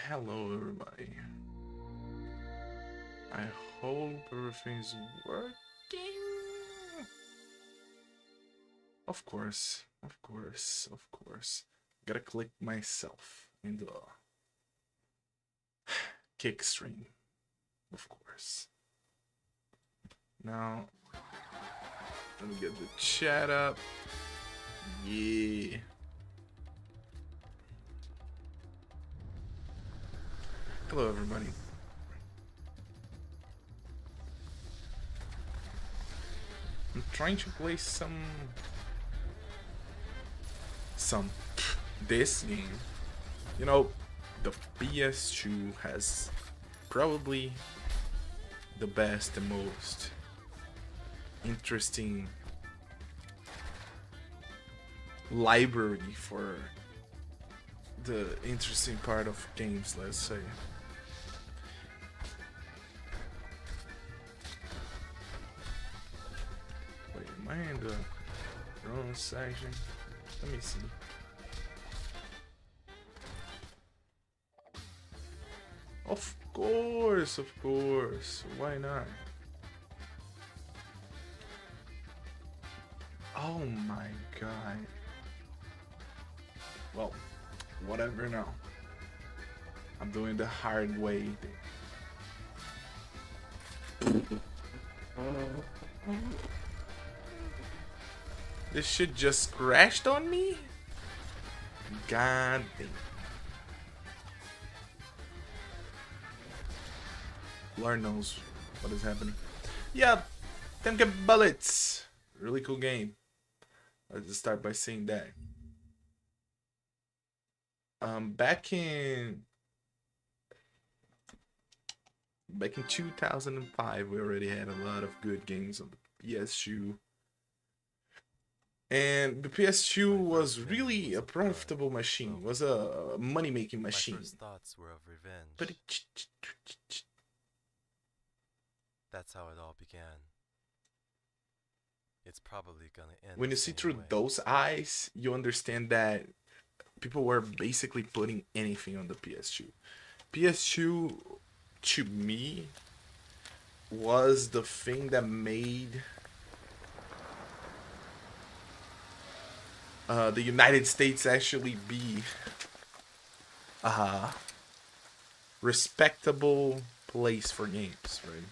Hello, everybody. I hope everything's working. Of course, of course, of course. Gotta click myself in the kick stream, of course. Now, let me get the chat up. Yeah. Hello, everybody. I'm trying to play some this game. You know, the PS2 has probably the best and most interesting library for the interesting part of games, let's say. Wait, am I in the wrong section? Let me see. Of course. Why not? Oh my god. Well, whatever now. I'm doing the hard way. This shit just crashed on me? God damn. Lord knows what is happening. Yeah, 10 bullets. Really cool game. Let's just start by saying that. Back in 2005, we already had a lot of good games on the PS2. And the PS2 was really a profitable machine. Was a money-making machine. My first thoughts were of revenge. But that's how it all began. It's probably gonna end. When you see through those eyes, you understand that people were basically putting anything on the PS2. PS2, to me, was the thing that made the United States actually be a respectable place for games, right?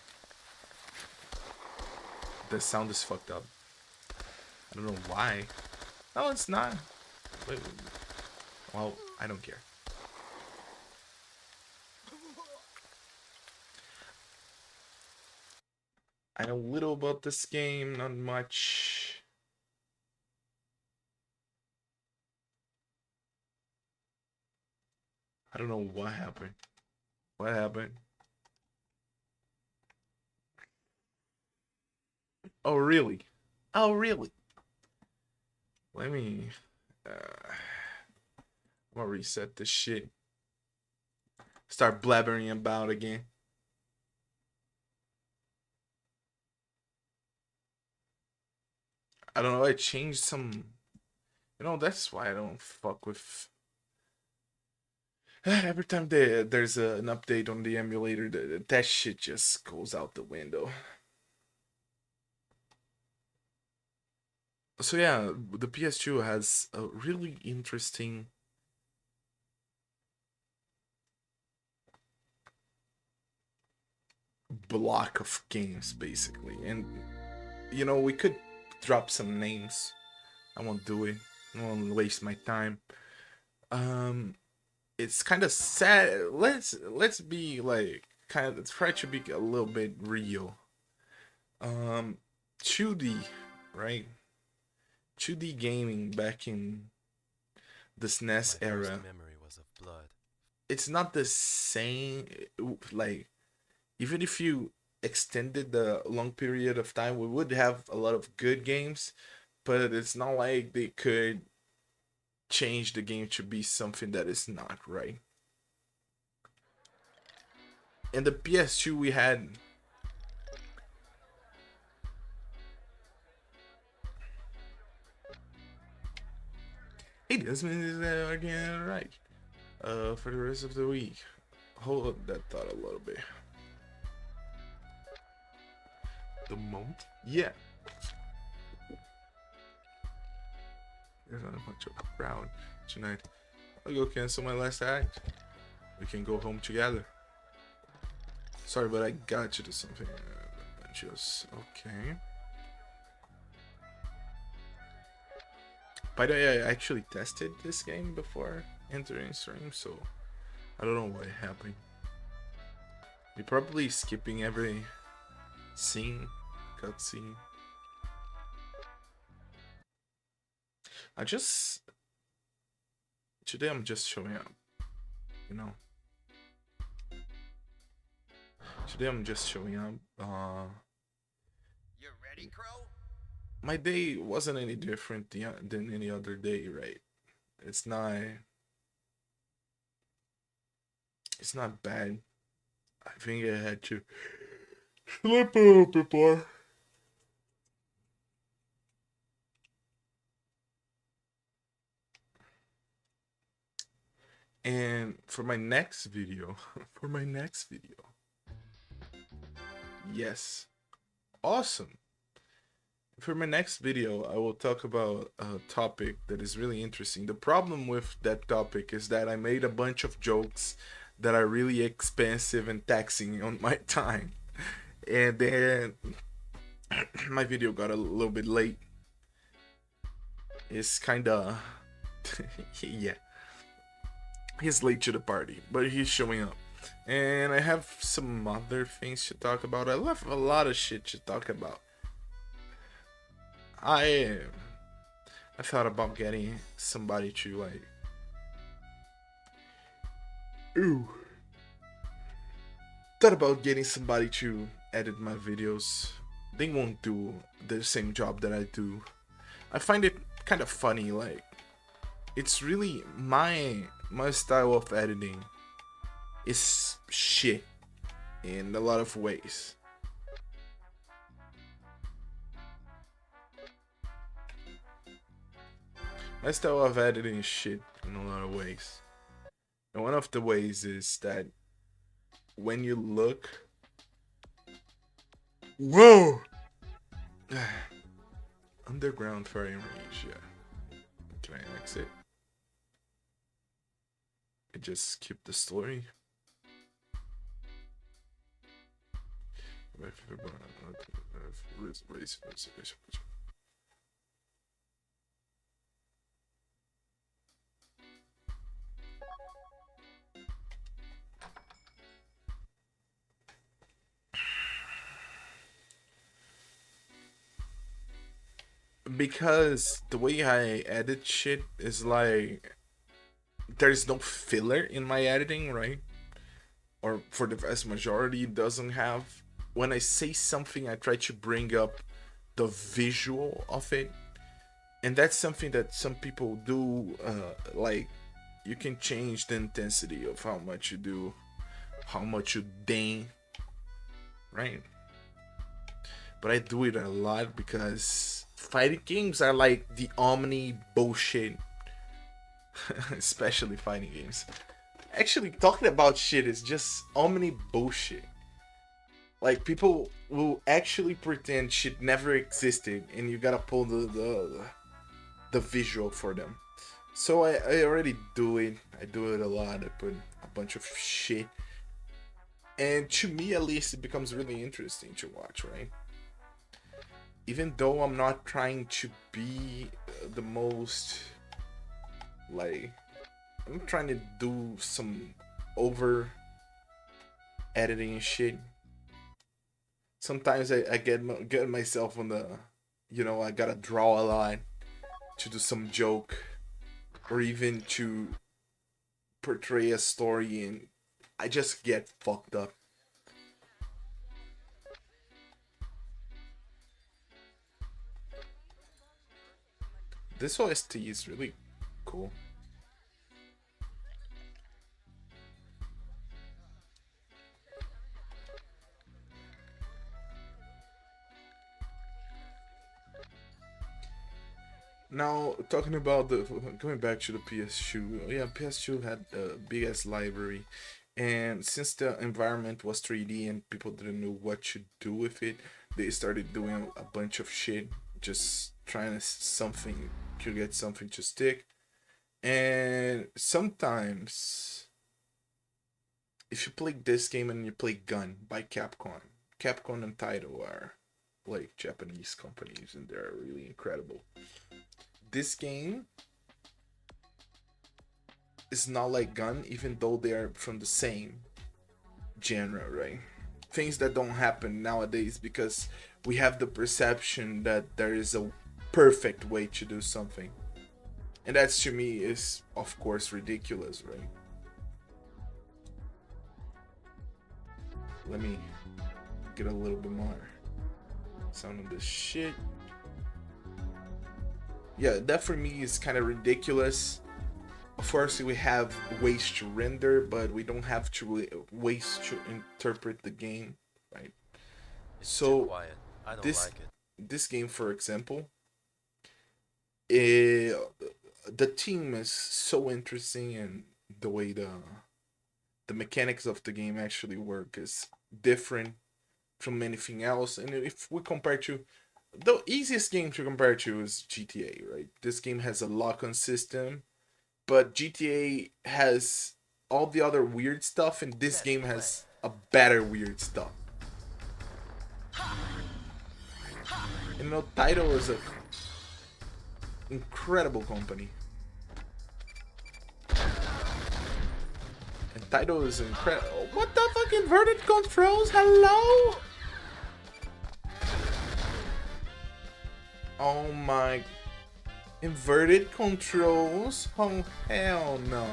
The sound is fucked up. I don't know why. No, it's not. Wait. Well, I don't care. I know little about this game, not much. I don't know what happened. What happened? Oh, really? Oh, really? Let me... I'm gonna reset this shit. Start blabbering about again. I don't know, I changed some... You know, that's why I don't fuck with... Every time there's an update on the emulator, that shit just goes out the window. So yeah, the PS2 has a really interesting block of games, basically. And, you know, we could drop some names. I won't do it. I won't waste my time. It's kind of sad. Let's be like kind of try to be a little bit real. 2D, right? 2D gaming back in the SNES era. Memory was of blood. It's not the same. Like, even if you extended the long period of time, we would have a lot of good games, but it's not like they could change the game to be something that is not, right? In the PS2 we had hey, this is working right for the rest of the week. hold that thought a little bit. The moment? Yeah. There's not a bunch of crowd tonight. I'll go cancel my last act. We can go home together. Sorry, but I got you to something. Just okay. By the way, I actually tested this game before entering stream, so I don't know what happened. We're probably skipping every scene, cutscene. Today I'm just showing up, you know. Today I'm just showing up. You ready, Crow? My day wasn't any different than any other day, right? It's not. It's not bad. I think I had to sleep a little bit more. And for my next video, yes, awesome. For my next video, I will talk about a topic that is really interesting. The problem with that topic is that I made a bunch of jokes that are really expensive and taxing on my time. And then my video got a little bit late. It's kind of yeah. He's late to the party, but he's showing up. And I have some other things to talk about. I left a lot of shit to talk about. I thought about getting somebody to like ooh. Thought about getting somebody to edit my videos. They won't do the same job that I do. I find it kind of funny, like it's really my style of editing is shit in a lot of ways. My style of editing is shit in a lot of ways. And one of the ways is that when you look. Whoa! Underground firing range, yeah. Can I exit? I just skip the story. Because the way I edit shit is like there's no filler in my editing, right? Or for the vast majority, it doesn't have. When I say something, I try to bring up the visual of it, and that's something that some people do. Like you can change the intensity of how much you do, how much you deign, right? But I do it a lot because fighting games are like the omni bullshit. Especially fighting games. Actually, talking about shit is just omni bullshit. Like people will actually pretend shit never existed, and you gotta pull the visual for them. So I already do it. I do it a lot. I put a bunch of shit, and to me at least, it becomes really interesting to watch, right? Even though I'm not trying to be the most like I'm trying to do some over editing and shit. Sometimes I get myself on the, I gotta draw a line to do some joke, or even to portray a story, and I just get fucked up. This OST is really cool. Now, talking about going back to the PS2, yeah, PS2 had a big ass library, And since the environment was 3D and people didn't know what to do with it, they started doing a bunch of shit, just trying to something to get something to stick. And sometimes, if you play this game and you play Gun by Capcom, Capcom and Taito are like Japanese companies and they're really incredible. This game is not like Gun, even though they are from the same genre, right? Things that don't happen nowadays because we have the perception that there is a perfect way to do something. And that to me is, of course, ridiculous, right? Let me get a little bit more sound on this shit. Yeah, that for me is kind of ridiculous. Of course, we have ways to render, but we don't have to ways to interpret the game, right? It's too So quiet. I don't this like it. this game, for example, eh, the team is so interesting, and the way the mechanics of the game actually work is different from anything else. And if we compare to the easiest game to compare to is GTA, right? This game has a lock-on system, but GTA has all the other weird stuff, and this Let's game play. has a better weird stuff. And Taito is a incredible company. And Taito is incredible. What the fuck, inverted controls? Hello? Oh my. Inverted controls? Oh, hell no.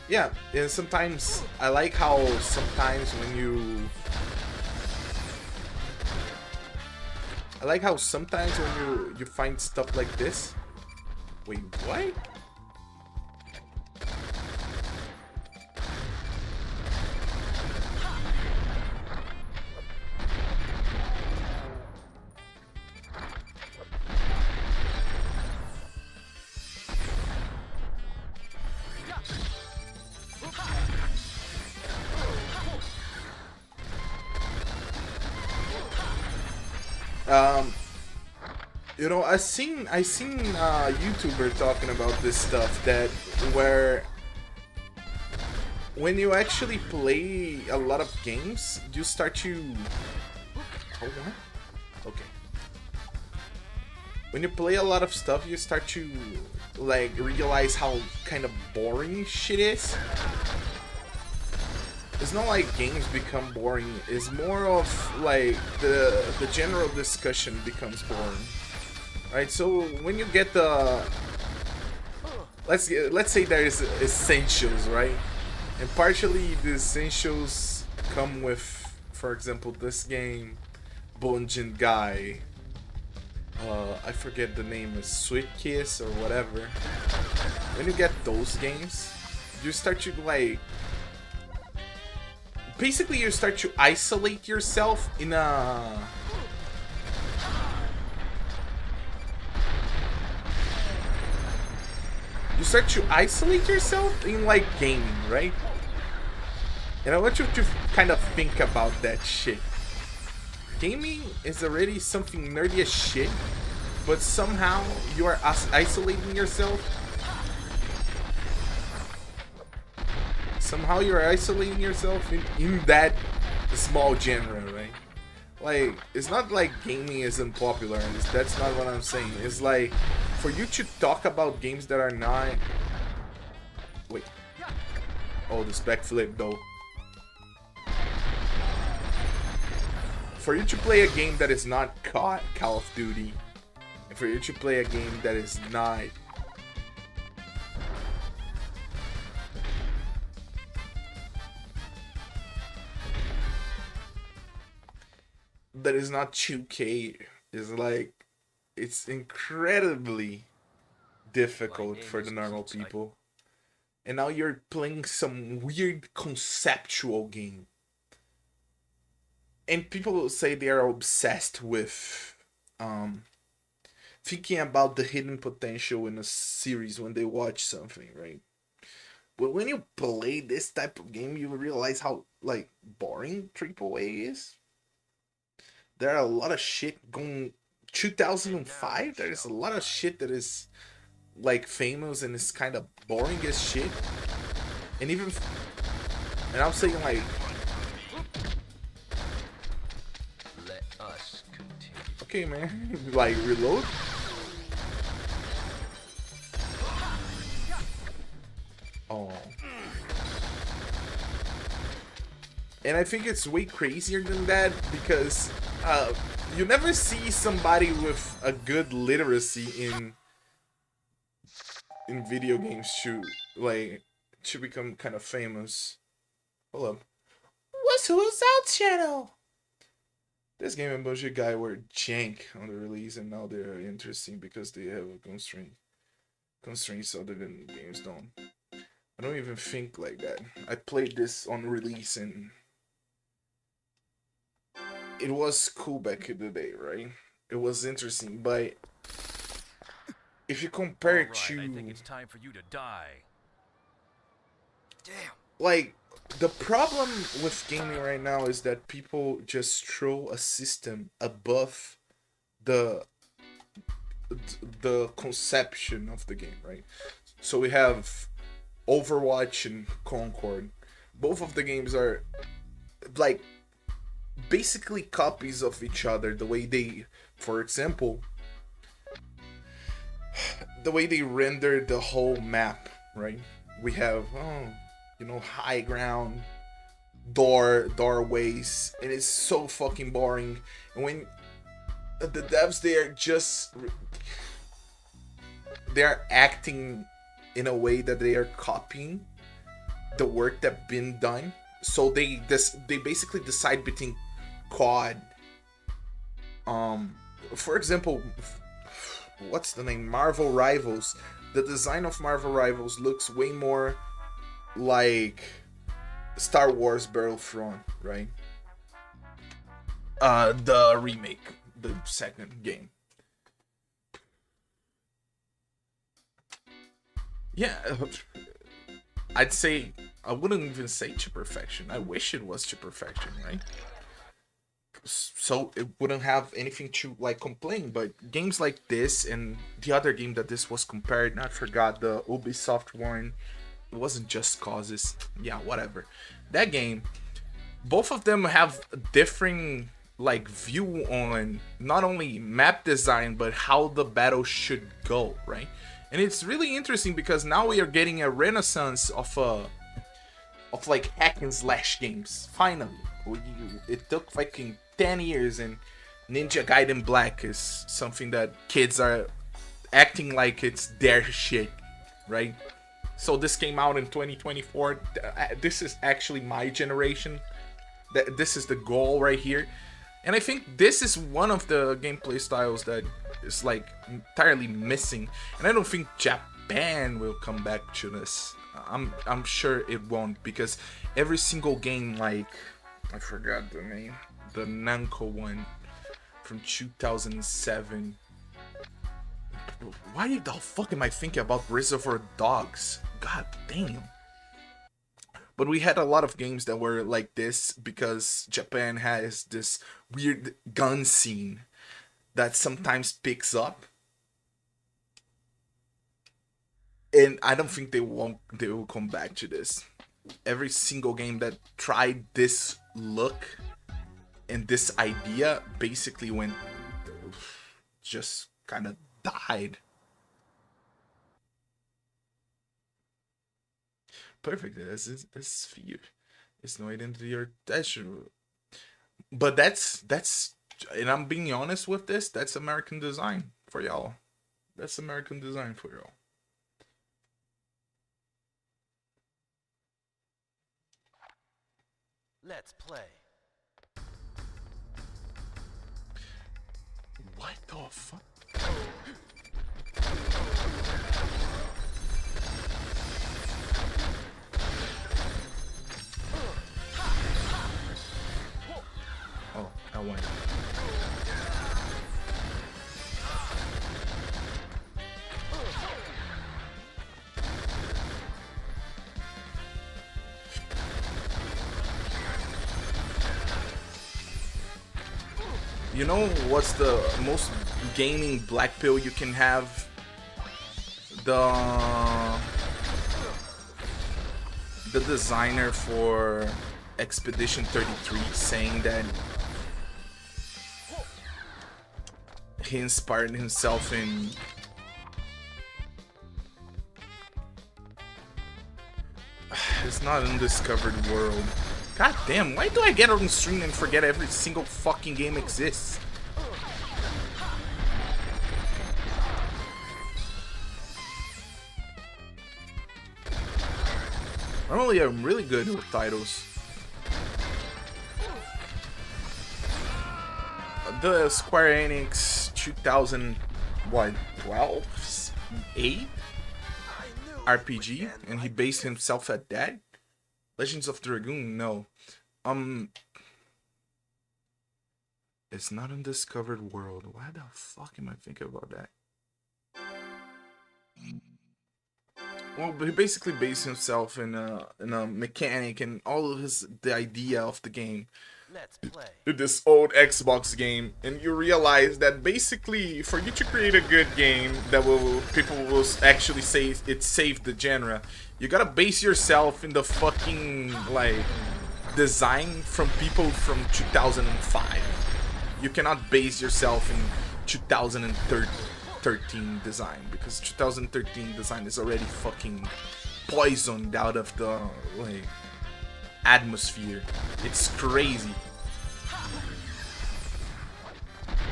Yeah, and sometimes I like how sometimes when you I like how sometimes when you find stuff like this. Wait, what? Um, I seen a YouTuber talking about this stuff that where when you actually play a lot of games, you start to. Oh what? Okay. When you play a lot of stuff, you start to like realize how kind of boring shit is. It's not like games become boring. It's more of like the general discussion becomes boring, right? So when you get the let's say there is essentials, right? And partially the essentials come with, for example, this game, Bonjin Guy. I forget the name is Sweet Kiss or whatever. When you get those games, you start to like basically you start to isolate yourself in a you start to isolate yourself in like gaming, right? And I want you to kind of think about that shit. Gaming is already something nerdy as shit, but somehow you are isolating yourself. Somehow you're isolating yourself in that small genre, right? Like, it's not like gaming isn't popular. That's not what I'm saying. It's like, for you to talk about games that are not... Wait. Oh, this backflip, though. For you to play a game that is not Call of Duty, and for you to play a game that is not... that is not 2K, is like... It's incredibly difficult for the normal people. And now you're playing some weird conceptual game. And people say they are obsessed with thinking about the hidden potential in a series when they watch something, right? But when you play this type of game, you realize how like boring AAA is. There are a lot of shit going. And now you 2005. There's a shall lot of die. shit that is like famous and it's kind of boring as shit. And even and I'm saying like, Let us continue. okay, man, like reload. Oh, and I think it's way crazier than that because you never see somebody with a good literacy in video games to become kind of famous. Hold up. What's Who's Out channel? This game and Bungie guy were jank on the release, and now they're interesting because they have a constraints other than games don't. I don't even think like that. I played this on release and it was cool back in the day, right? It was interesting, but if you compare it Alright, I think to it's time for you to die. Damn. like the problem with gaming right now is that people just throw a system above the the conception of the game, right? So we have Overwatch and Concord. Both of the games are like basically copies of each other. The way they, for example, the way they render the whole map, right? We have high ground, doorways, and it's so fucking boring. And when the devs they're acting in a way that they are copying the work that's been done. So they basically decide between COD, for example, what's the name? Marvel Rivals. The design of Marvel Rivals looks way more like Star Wars Battlefront, right? The remake, the second game. Yeah, I'd say I wouldn't even say to perfection. I wish it was to perfection, right? So it wouldn't have anything to like complain. But games like this and the other game that this was compared, I forgot the Ubisoft one. It wasn't Just Causes. Yeah, whatever. That game, both of them have differing like view on not only map design but how the battle should go, right? And it's really interesting because now we are getting a renaissance of like hack and slash games. Finally, it took fucking 10 years, and Ninja Gaiden Black is something that kids are acting like it's their shit, right? So this came out in 2024. This is actually my generation. This is the goal right here. And I think this is one of the gameplay styles that is like entirely missing. And I don't think Japan will come back to this. I'm sure it won't, because every single game, like I forgot the name, the Namco one from 2007. Why the fuck am I thinking about Reservoir Dogs? God damn. But we had a lot of games that were like this because Japan has this weird gun scene that sometimes picks up. And I don't think they will come back to this. Every single game that tried this look and this idea basically went just kind of died. Perfect. That's fear. It's no identity or attachment. But that's and I'm being honest with this, that's American design for y'all. That's American design for y'all. Let's play. What the fuck? Oh, I won. You know what's the most gaming black pill you can have? The designer for Expedition 33 saying that he inspired himself in it's not an undiscovered world. God damn, why do I get on stream and forget every single fucking game exists? Normally I'm really good with titles. The Square Enix 2012, 8 RPG, and he based himself at that. Legends of Dragoon, no. It's not an undiscovered world. Why the fuck am I thinking about that? Well, he basically based himself in a mechanic and all of the idea of the game. Let's play. This old Xbox game, and you realize that basically for you to create a good game that people will actually say it saved the genre, you gotta base yourself in the fucking like design from people from 2005. You cannot base yourself in 2013 design, because 2013 design is already fucking poisoned out of the like atmosphere. It's crazy.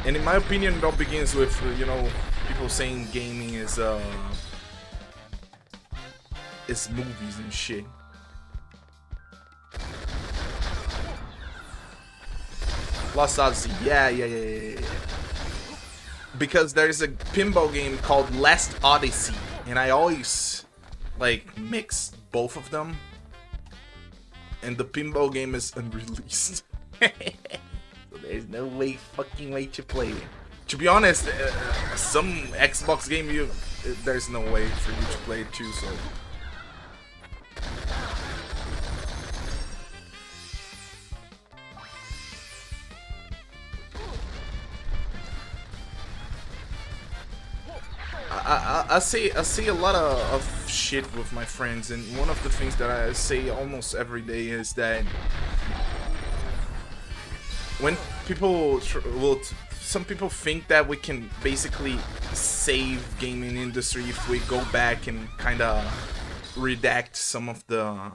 And in my opinion, it all begins with, you know, people saying gaming is movies and shit. Lost Odyssey, yeah. Because there's a pinball game called Last Odyssey, and I always like mix both of them. And the pinball game is unreleased. So there's no fucking way to play it. To be honest, some Xbox game there's no way for you to play it too, so. I say a lot of shit with my friends, and one of the things that I say almost every day is that when people some people think that we can basically save gaming industry if we go back and kind of redact some of the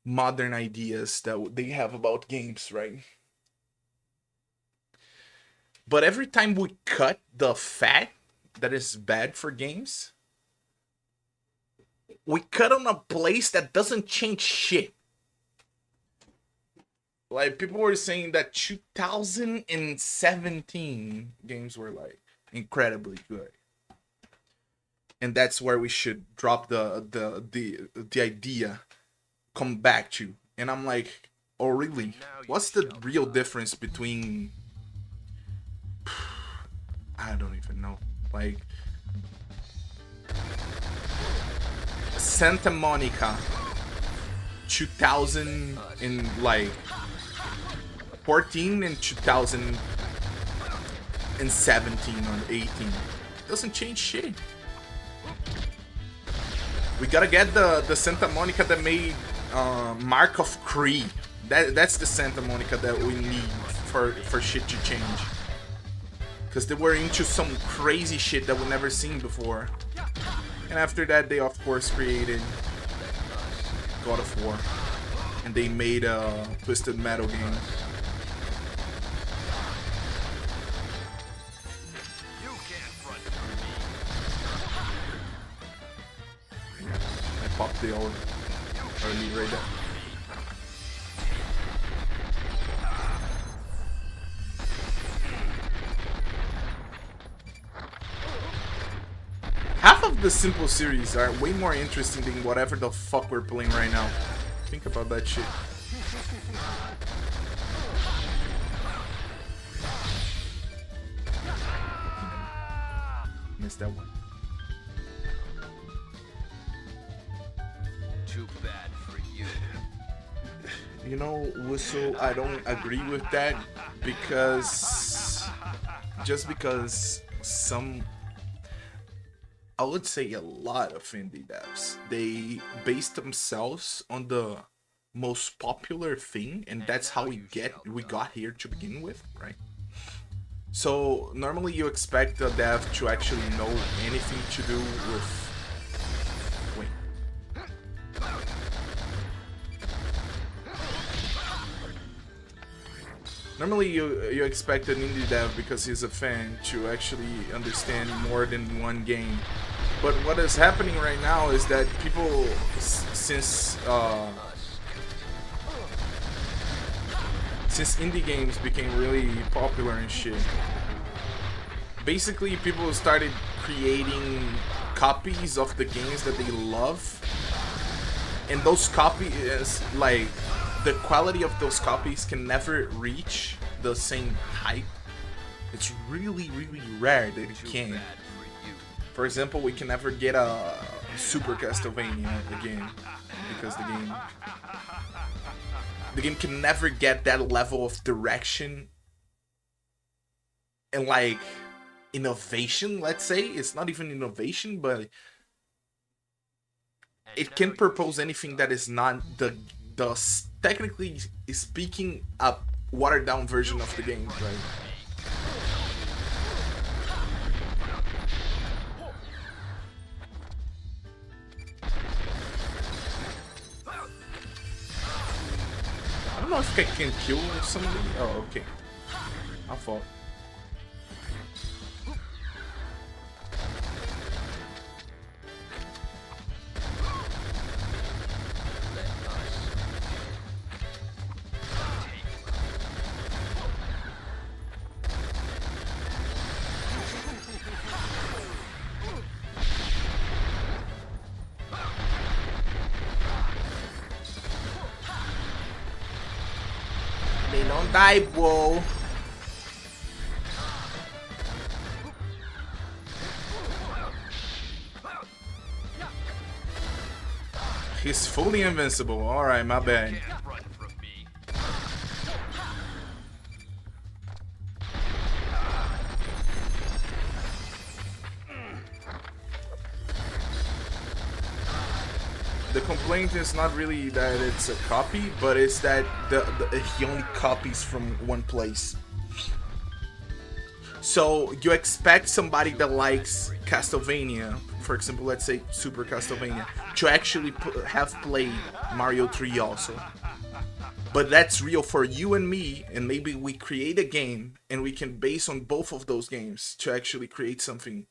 modern ideas that they have about games, right? But every time we cut the fat that is bad for games, we cut on a place that doesn't change shit. Like, people were saying that 2017 games were like incredibly good, and that's where we should drop the idea, come back to. And I'm like, oh really? What's the real difference between, I don't even know, like Santa Monica 2000 in like 14 and 2017 or 18 doesn't change shit. We gotta get the Santa Monica that made Mark of Cree. That's the Santa Monica that we need for shit to change. Because they were into some crazy shit that we've never seen before. And after that, they of course created God of War. And they made a Twisted Metal game. I popped the old early radar. Half of the simple series are way more interesting than whatever the fuck we're playing right now. Think about that shit. Missed that one. Too bad for you. You know, Whistle, I don't agree with that, because just because some, I would say a lot of indie devs, they base themselves on the most popular thing, and that's how we got here to begin with, right? So normally you expect a dev to actually know anything to do with. Wait. Normally you expect an indie dev, because he's a fan, to actually understand more than one game. But what is happening right now is that people, since indie games became really popular and shit, basically people started creating copies of the games that they love, and those copies, like, the quality of those copies can never reach the same height. It's really, really rare that it can. For example, we can never get a Super Castlevania again, because the game can never get that level of direction and, like, innovation. Let's say it's not even innovation, but it can propose anything that is not the technically speaking a watered down version of the game, right? I don't know if I can kill somebody. Oh, okay. My fault. They don't die, bro. He's fully invincible. Alright, my bad. The complaint is not really that it's a copy, but it's that he only copies from one place. So you expect somebody that likes Castlevania, for example, let's say Super Castlevania, to actually have played Mario 3 also. But that's real for you and me, and maybe we create a game and we can base on both of those games to actually create something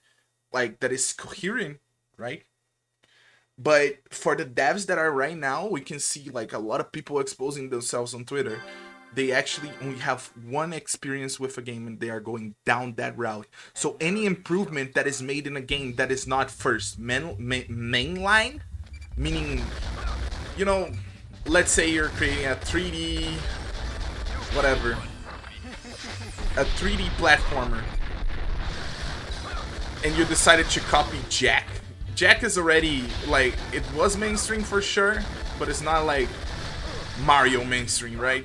like that is coherent, right? But for the devs that are right now, we can see like a lot of people exposing themselves on Twitter. They actually only have one experience with a game and they are going down that route. So any improvement that is made in a game that is not first mainline, meaning, you know, let's say you're creating a 3D, whatever, a 3D platformer, and you decided to copy Jack. Jack is already, like, it was mainstream for sure, but it's not like Mario mainstream, right?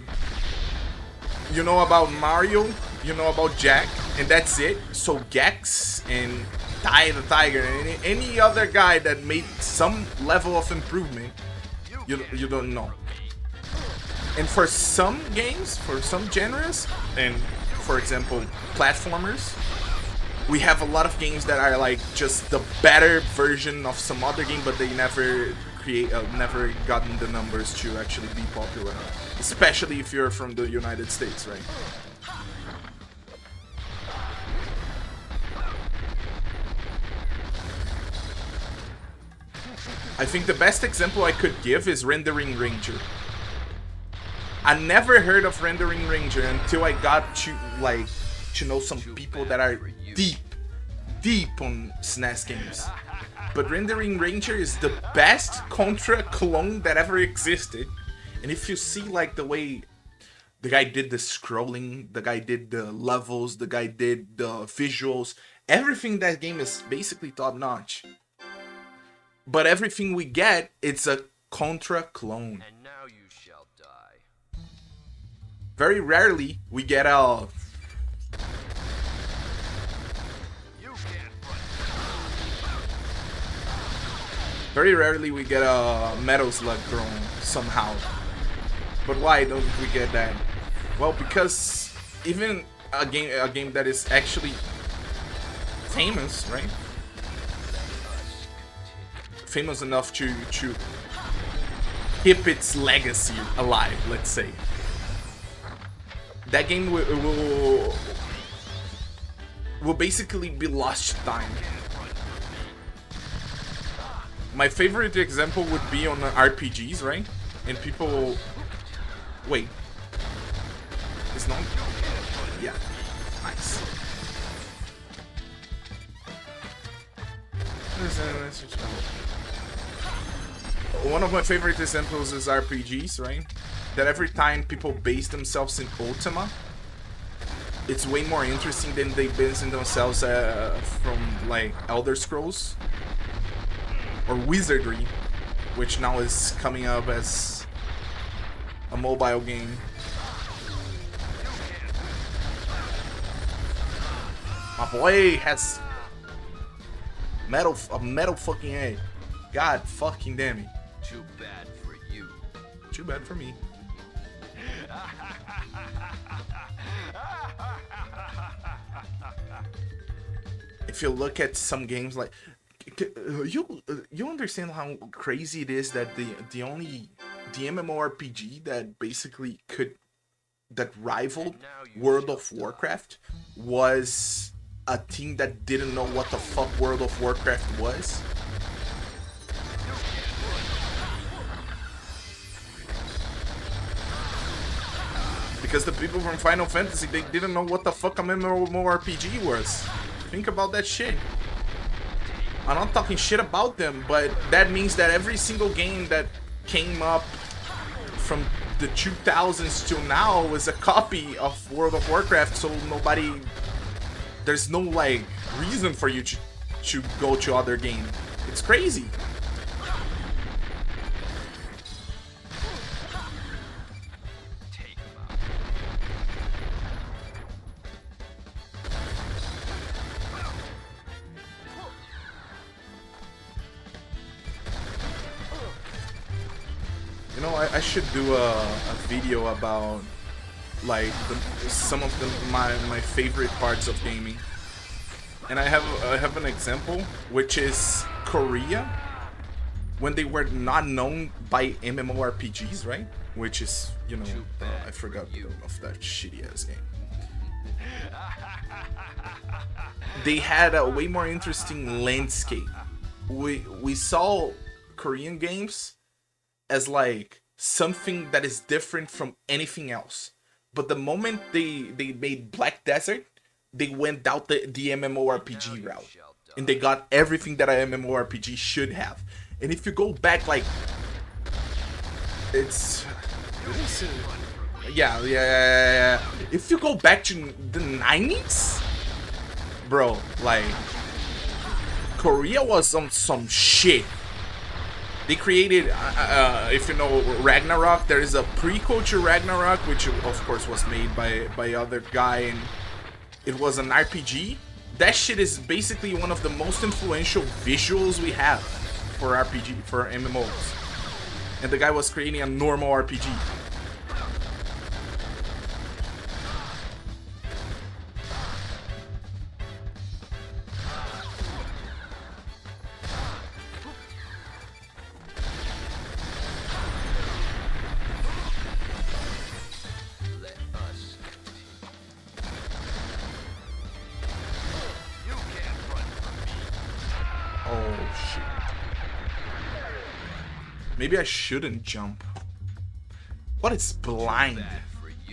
You know about Mario, you know about Jack, and that's it. So Gex and Ty the Tiger and any other guy that made some level of improvement, you don't know. And for some games, for some genres, and for example, platformers, we have a lot of games that are like just the better version of some other game, but they never never gotten the numbers to actually be popular, especially if you're from the United States, right? I think the best example I could give is Rendering Ranger. I never heard of Rendering Ranger until I got to know some people that are deep on SNES games. But Rendering Ranger is the best Contra clone that ever existed. And if you see like the way the guy did the scrolling, the guy did the levels, the guy did the visuals, everything that game is basically top notch. But everything we get, it's a Contra clone. And now you shall die. Very rarely we get a Very rarely we get a Metal Slug thrown somehow. But why don't we get that? Well, because even a game that is actually famous, right? Famous enough to keep its legacy alive, let's say. That game will basically be lost time. My favorite example would be on RPGs, right? And people... Wait. It's not... Yeah. Nice. One of my favorite examples is RPGs, right? That every time people base themselves in Ultima, it's way more interesting than they base in themselves from like Elder Scrolls or Wizardry, which now is coming up as a mobile game. My boy has a metal fucking egg. God fucking damn it. Too bad for you. Too bad for me. If you look at some games like you understand how crazy it is that the MMORPG that basically that rivaled World of Warcraft was a team that didn't know what the fuck World of Warcraft was. Because the people from Final Fantasy, they didn't know what the fuck a MMORPG was. Think about that shit. I'm not talking shit about them, but that means that every single game that came up from the 2000s till now is a copy of World of Warcraft, so there's no like reason for you to go to other game. It's crazy. You know, I should do a video about like some of my favorite parts of gaming, and I have an example, which is Korea, when they were not known by MMORPGs, right? Which is, you know, I forgot the name of that shitty ass game. They had a way more interesting landscape. We saw Korean games as like something that is different from anything else. But the moment they made Black Desert, they went out the MMORPG route. And they got everything that a MMORPG should have. And if you go back, like... Yeah. If you go back to the 90s, bro, like... Korea was on some shit. They created, if you know Ragnarok, there is a prequel to Ragnarok, which of course was made by other guy, and it was an RPG. That shit is basically one of the most influential visuals we have for RPG, for MMOs. And the guy was creating a normal RPG. Oh shit. Maybe I shouldn't jump. What is blind?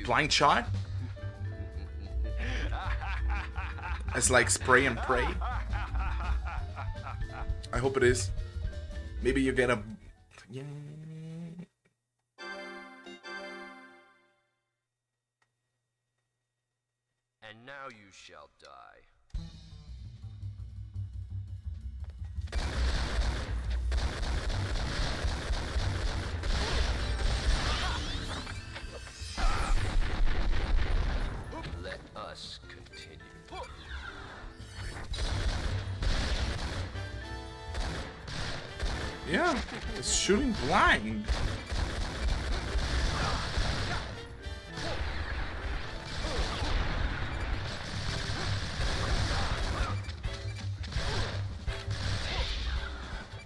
Blind shot? It's like spray and pray. I hope it is. Maybe you get a... Yeah. And now you shall die. Let us continue. Yeah, it's shooting blind.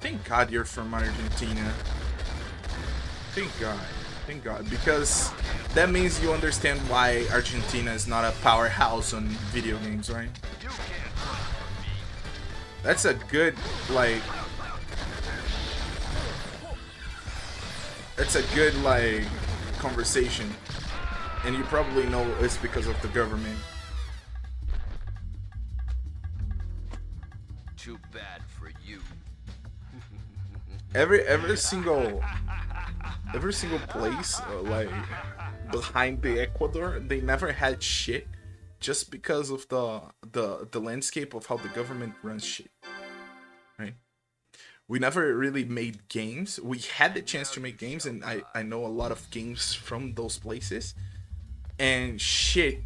Thank God you're from Argentina. Thank God. Thank God. Because that means you understand why Argentina is not a powerhouse on video games, right? That's a good, like... That's a good, like, conversation. And you probably know it's because of the government. Too bad for you. Every single place like behind the Ecuador, they never had shit just because of the landscape of how the government runs shit, right? We never really made games. We had the chance to make games, and I know a lot of games from those places, and shit,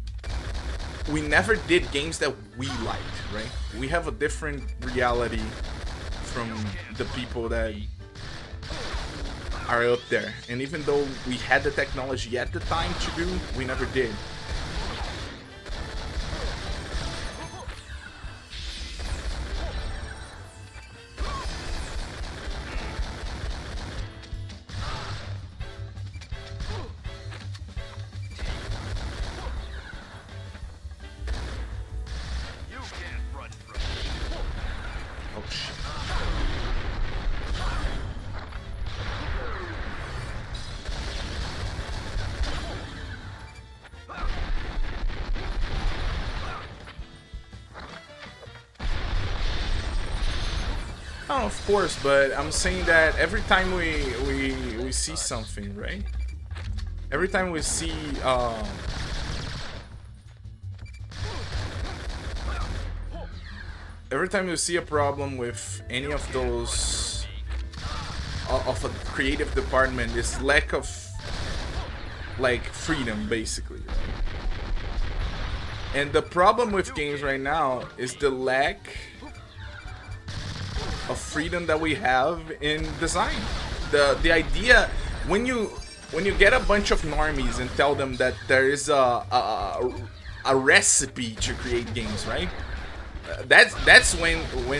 we never did games that we liked, right? We have a different reality from the people that are up there, and even though we had the technology at the time to do, we never did. Oh shit. Oh, of course, but I'm saying that every time we see something, right? Every time we see every time you see a problem with any of those of a creative department, is lack of like freedom, basically. Right? And the problem with games right now is the lack of freedom that we have in design. The idea when you get a bunch of normies and tell them that there is a recipe to create games, right? That's when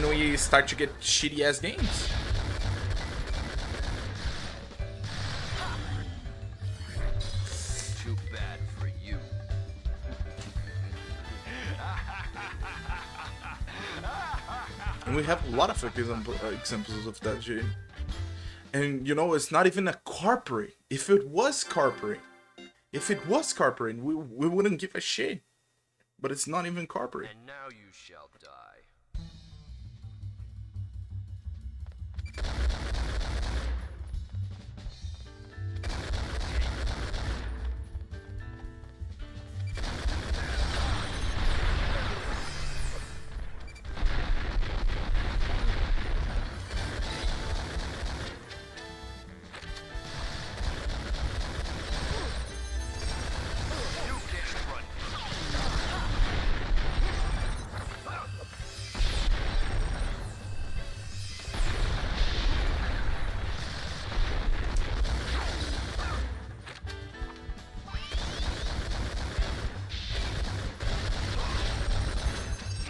we start to get shitty ass games. Too bad for you. And we have a lot of examples of that shit. And you know, it's not even a corporate. If it was corporate, we wouldn't give a shit. But it's not even corporate. And now you shall die.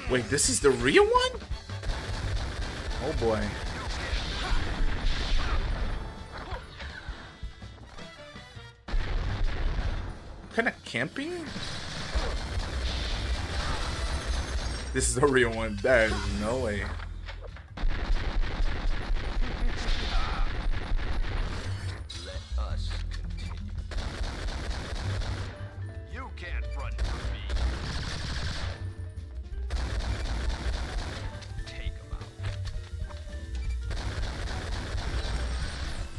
Wait, this is the real one? Oh boy. What kind of camping? This is the real one. There's no way. Let us continue. You can't run from me. Take him out.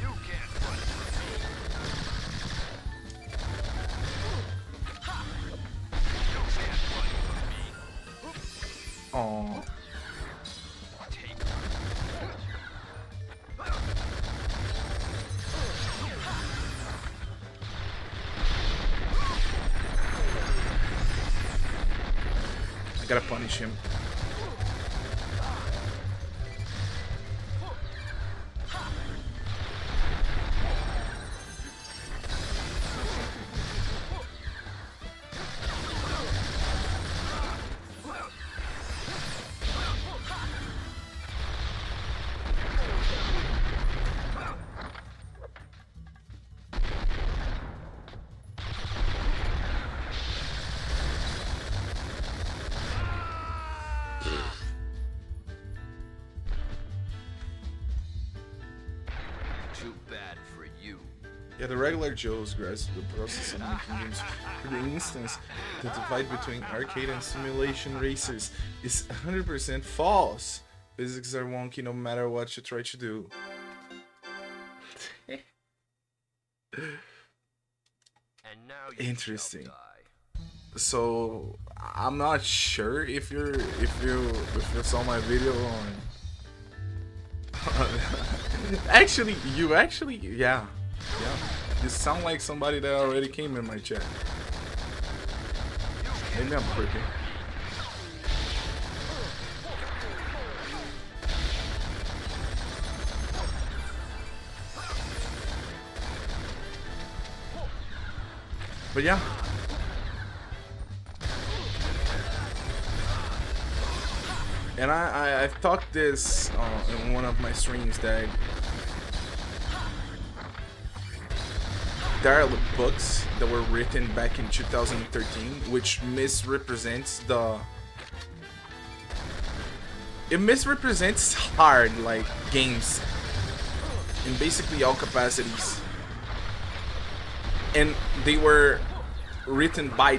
You can't run from me. You can't run from me. Oh. Take him. I gotta punish him. Yeah, the regular Joes grasp the process of making games. For instance, the divide between arcade and simulation racers is 100% false. Physics are wonky no matter what you try to do. And now you Interesting. shall die. So I'm not sure if you saw my video on. Actually, yeah. You sound like somebody that already came in my chat. Maybe I'm creepy. But yeah. And I've talked this in one of my streams that there are books that were written back in 2013 which misrepresents hard like games in basically all capacities, and they were written by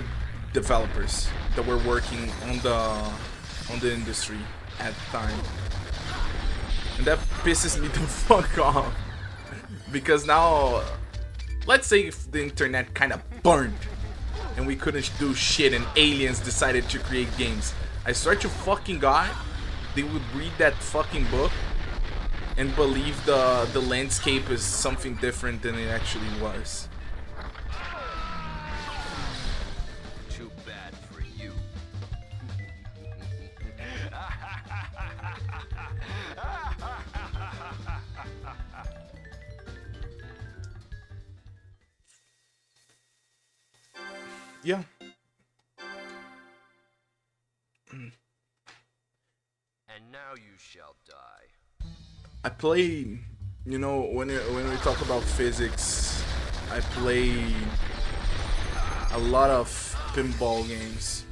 developers that were working on the industry at the time, and that pisses me the fuck off because now, let's say if the internet kind of burned and we couldn't do shit and aliens decided to create games, I swear to fucking God, they would read that fucking book and believe the landscape is something different than it actually was. Too bad for you. Yeah. And now you shall die. I play, when we talk about physics, I play a lot of pinball games.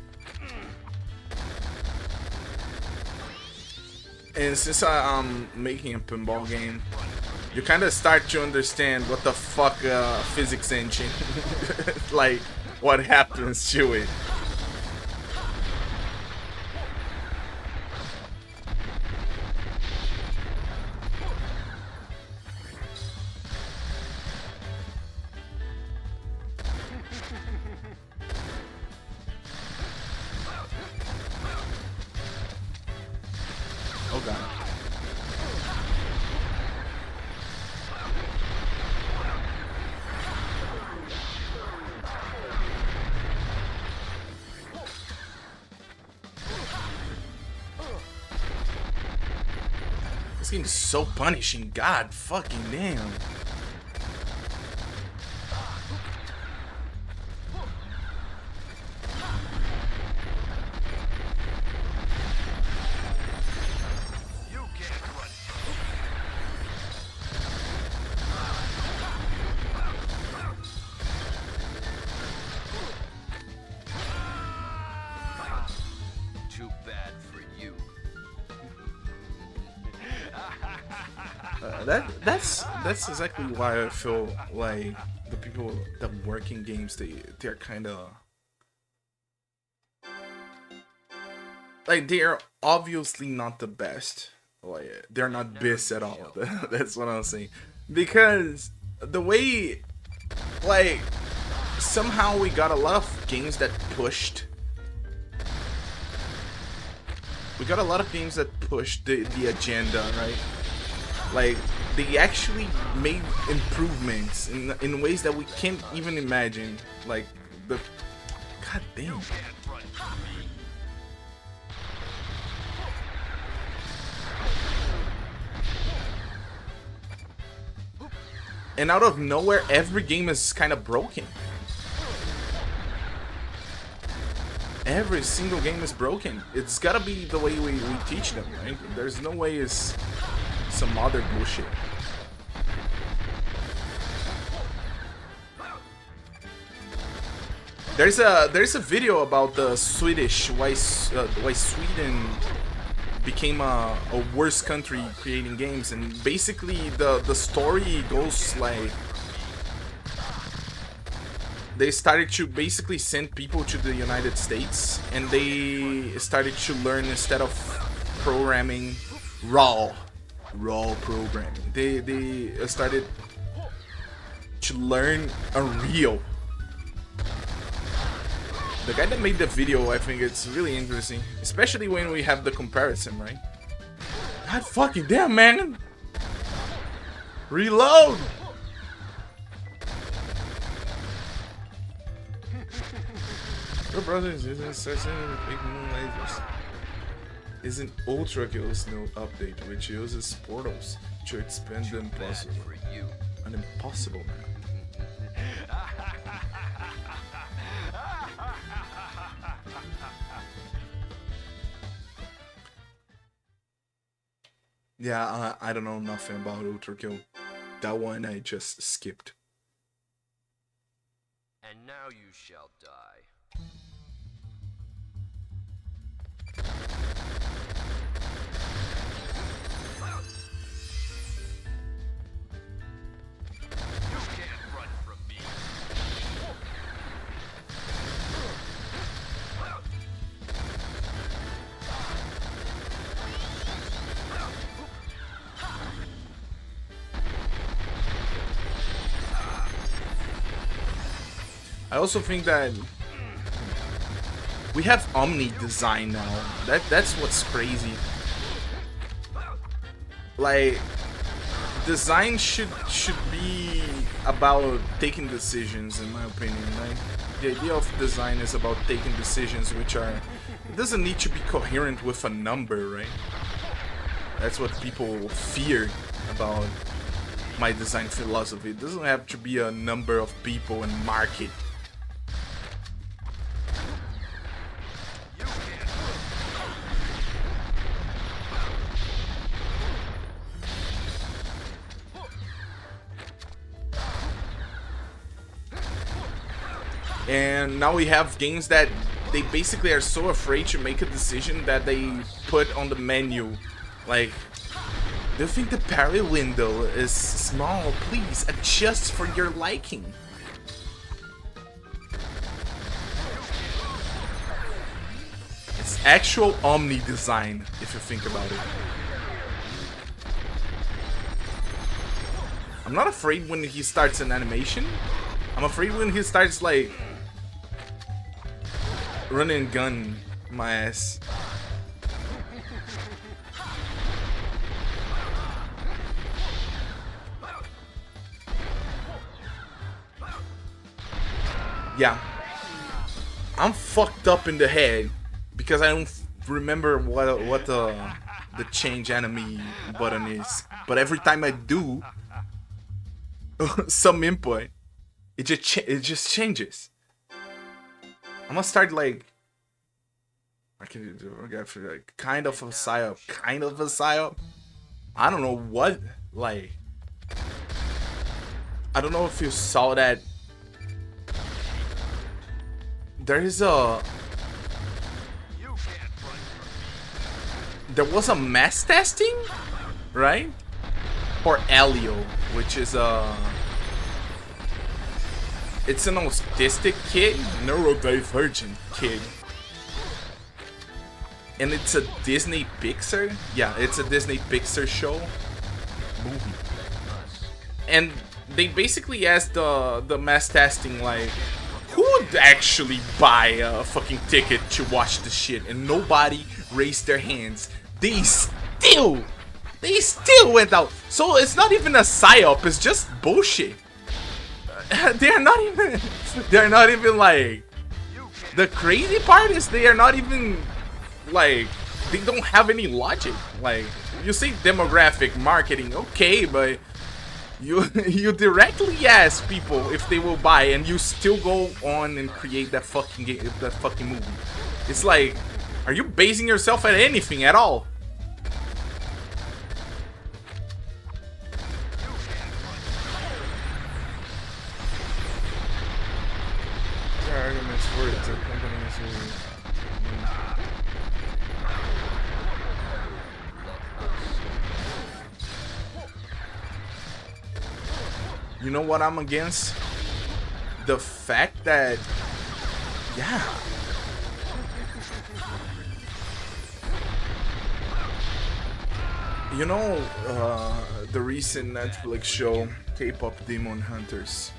And since I'm making a pinball game, you kind of start to understand what the fuck physics engine, like what happens to it. Oh god. This game is so punishing. God fucking damn. Too bad for you. That's exactly why I feel like the people that work in games, they're kind of like, they're obviously not the best. Like, they're not best at all. That's what I'm saying. Because the way, like, somehow we got a lot of games that pushed. We got a lot of games that pushed the agenda, right? Like, they actually made improvements in ways that we can't even imagine. Like, the... God damn. And out of nowhere, every game is kind of broken. Every single game is broken. It's gotta be the way we teach them, right? There's no way it's some other bullshit. There's a video about the Swedish why Sweden became a worse country creating games, and basically the story goes like they started to basically send people to the United States, and they started to learn, instead of programming raw programming, they started to learn Unreal. The guy that made the video, I think it's really interesting, especially when we have the comparison, right? God fucking damn, man! Reload! Your brother is using big moon lasers. Is an Ultra Kills new update which uses portals to expand the impossible. An impossible map. Yeah, I don't know nothing about Ultra Kill. That one I just skipped. And now you shall die. You can't run from me. I also think that we have Omni design now. That's what's crazy. Like, design should be about taking decisions, in my opinion, right? The idea of design is about taking decisions which are, it doesn't need to be coherent with a number, right? That's what people fear about my design philosophy. It doesn't have to be a number of people and market. And now we have games that they basically are so afraid to make a decision that they put on the menu, like, do you think the parry window is small? Please adjust for your liking. It's actual Omni design, if you think about it. I'm not afraid when he starts an animation. I'm afraid when he starts, like, run and gun my ass. Yeah, I'm fucked up in the head because I don't remember what the change enemy button is. But every time I do some input, it just changes. I'm gonna start, like, I can do like kind of a psyop. I don't know what, like, I don't know if you saw that. There was a mass testing, right? For Elio, which is it's an autistic kid, neurodivergent kid. And it's a Disney Pixar. Yeah, it's a Disney Pixar show movie. And they basically asked the mass testing, like, who would actually buy a fucking ticket to watch the shit? And nobody raised their hands. They still went out. So it's not even a psyop, it's just bullshit. They're not even like, the crazy part is they are not even, like, they don't have any logic. Like, you say demographic marketing, okay, but you directly ask people if they will buy, and you still go on and create that fucking game, that fucking movie. It's like, are you basing yourself at anything at all? There are arguments for it. The companies who You know what I'm against? the fact that, yeah, you know, the recent Netflix show K-pop Demon Hunters.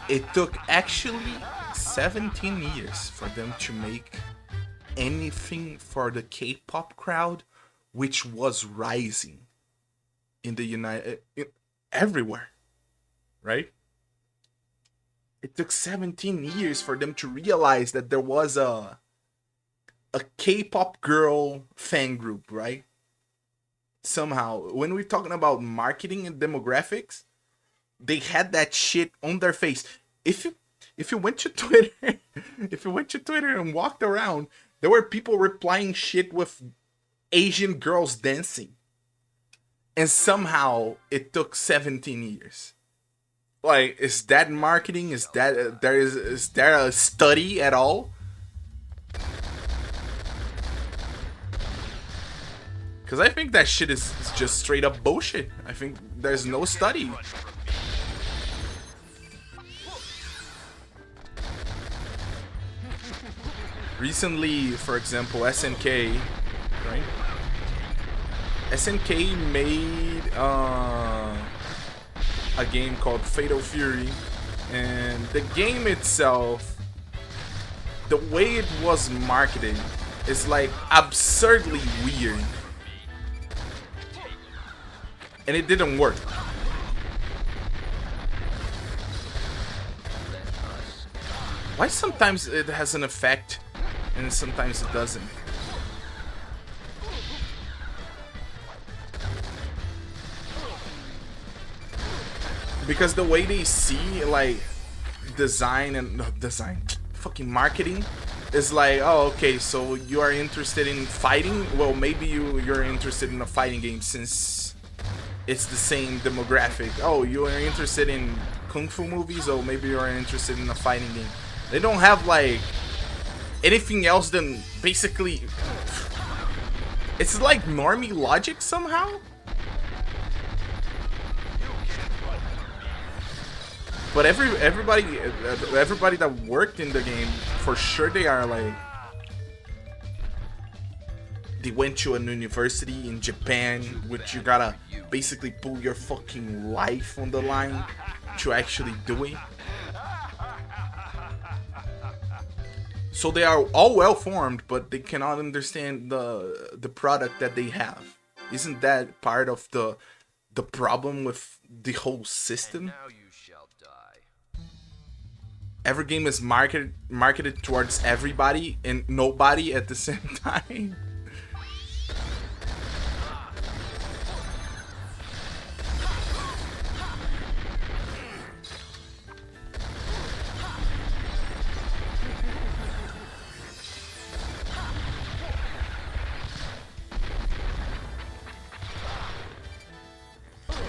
It took actually 17 years for them to make anything for the K-pop crowd, which was rising in the everywhere, right? It took 17 years for them to realize that there was a K-pop girl fan group, right? Somehow, when we're talking about marketing and demographics, they had that shit on their face. If you if you went to Twitter, if you went to Twitter and walked around, there were people replying shit with Asian girls dancing. And somehow it took 17 years. Like, is that marketing? Is that is there a study at all? Because I think that shit is just straight up bullshit. I think there's no study. Recently, for example, SNK, right? SNK made a game called Fatal Fury, and the game itself, the way it was marketed, is like absurdly weird, and it didn't work. Why sometimes it has an effect and sometimes it doesn't? Because the way they see like fucking marketing is like, oh, okay, so you are interested in fighting? Well, maybe you're interested in a fighting game since it's the same demographic. Oh, you are interested in kung fu movies? Oh, maybe you are interested in a fighting game. They don't have like anything else than basically, it's like normie logic somehow. But everybody that worked in the game, for sure they are like, they went to an university in Japan, which you gotta basically put your fucking life on the line to actually do it. So they are all well formed, but they cannot understand the product that they have. Isn't that part of the problem with the whole system? Every game is marketed towards everybody and nobody at the same time.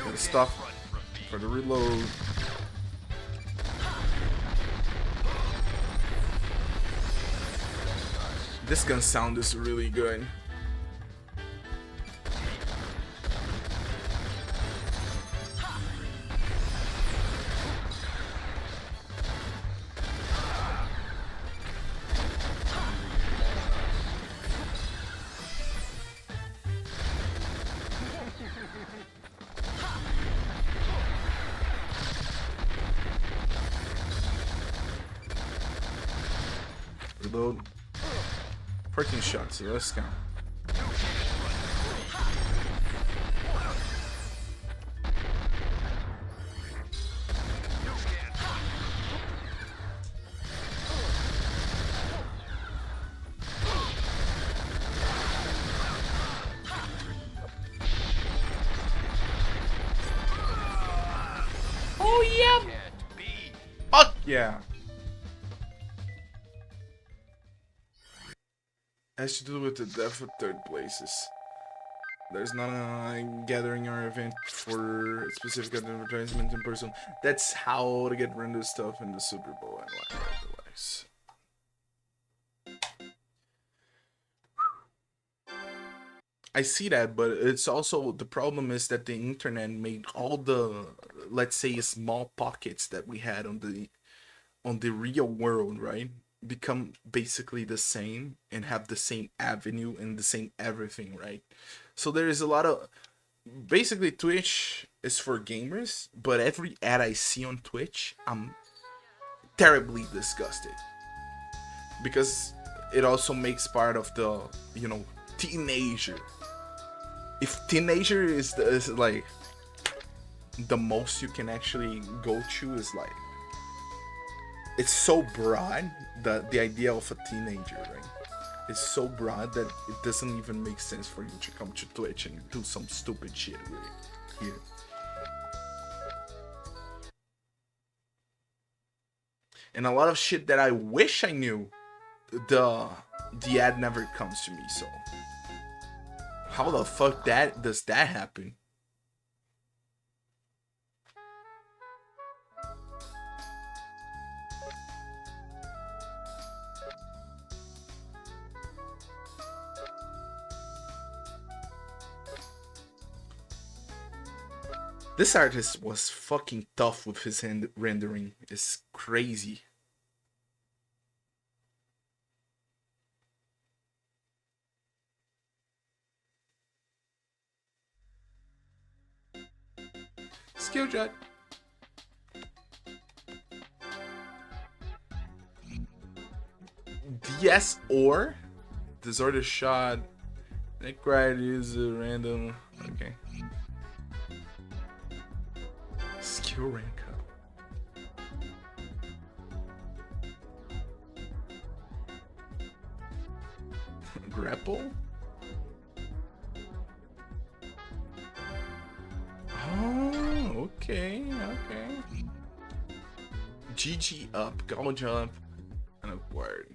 Good stuff for the reload. This gun sound is really good. Reload. 14 shots, so let's count. Oh yeah! Fuck yeah! Has to do with the death of third places. There's not a gathering or event for specific advertisement in person. That's how to get random stuff in the Super Bowl and whatnot device. I see that, but it's also the problem is that the internet made all the let's say small pockets that we had on the real world, right, become basically the same and have the same avenue and the same everything, right? So there is a lot of basically Twitch is for gamers, but every ad I see on Twitch, I'm terribly disgusted because it also makes part of the, you know, teenager. If teenager is like the most you can actually go to, is like it's so broad, the idea of a teenager, right? It's so broad that it doesn't even make sense for you to come to Twitch and do some stupid shit with it here. And a lot of shit that I wish I knew, the ad never comes to me. So how the fuck does that happen? This artist was fucking tough with his rendering. It's crazy. Skill jet. DS or disorder shot. Neck right is a random. Okay. Skill rank up. Grapple? Oh, okay, okay. GG up, go jump, and acquired.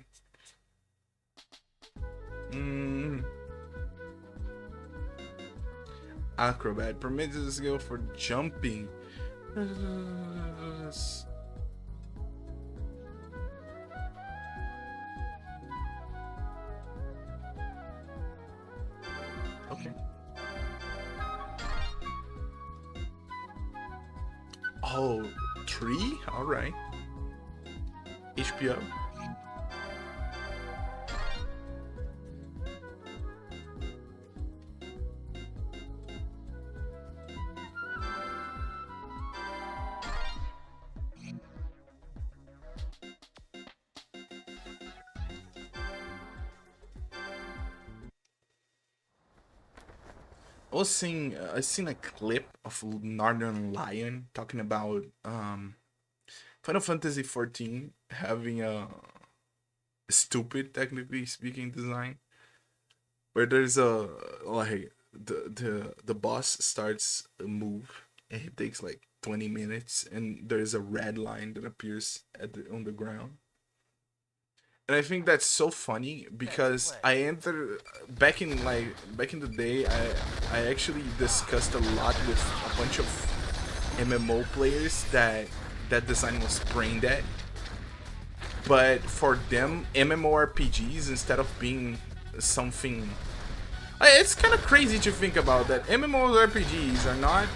Acrobat permits the skill for jumping. Okay. Oh, 3? Alright. HP up. I seen a clip of Northern Lion talking about Final Fantasy 14 having a stupid, technically speaking, design where there's a like the boss starts a move and it takes like 20 minutes and there's a red line that appears on the ground. And I think that's so funny because I entered back in the day. I actually discussed a lot with a bunch of MMO players that design was brain dead. But for them, MMORPGs, instead of being something, it's kind of crazy to think about that. MMORPGs are not.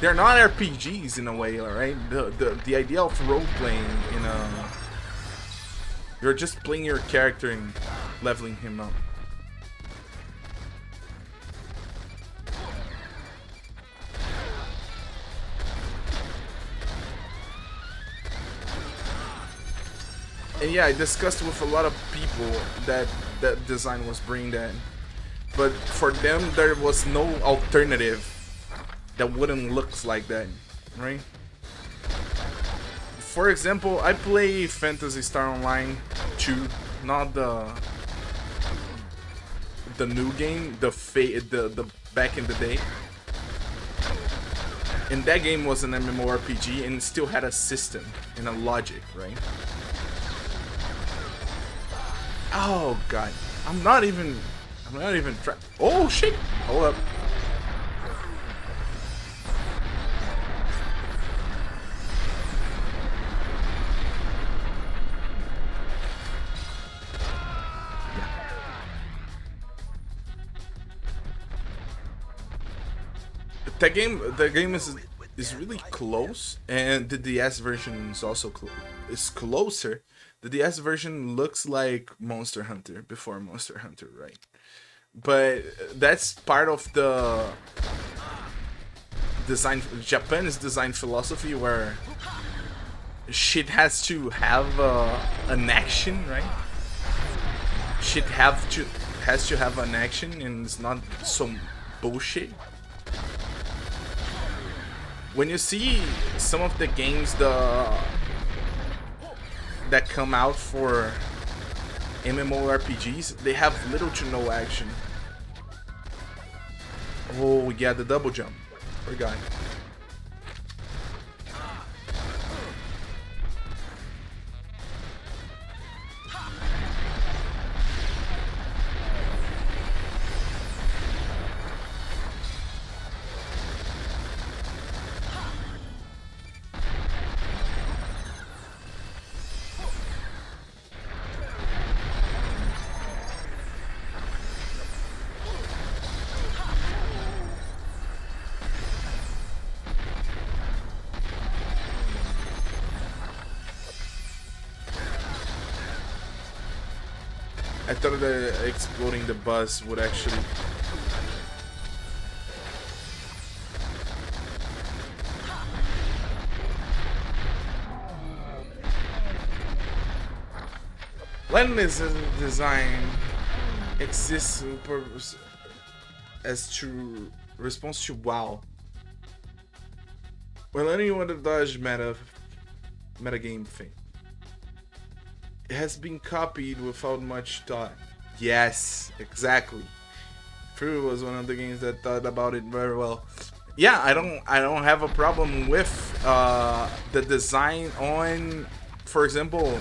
They're not RPGs in a way, right? The idea of role playing in a, you're just playing your character and leveling him up. And yeah, I discussed with a lot of people that design was brain dead, but for them there was no alternative that wouldn't look like that, right? For example, I play Phantasy Star Online 2, not the new game, the back in the day. And that game was an MMORPG and still had a system and a logic, right? Oh god, I'm not even trying. Oh shit! Hold up. The game is really close, and the DS version is also is closer. The DS version looks like Monster Hunter before Monster Hunter, right? But that's part of the Japan's design philosophy, where shit has to have an action, right? Shit has to have an action, and it's not some bullshit. When you see some of the games that come out for MMORPGs, they have little to no action. Oh yeah, the double jump. Forgot. I thought that exploding the bus would actually. Landless design exists as to response to WoW. Well, anyone that does metagame thing. It has been copied without much thought. Yes, exactly. Fruit was one of the games that thought about it very well. Yeah, I don't have a problem with the design on, for example,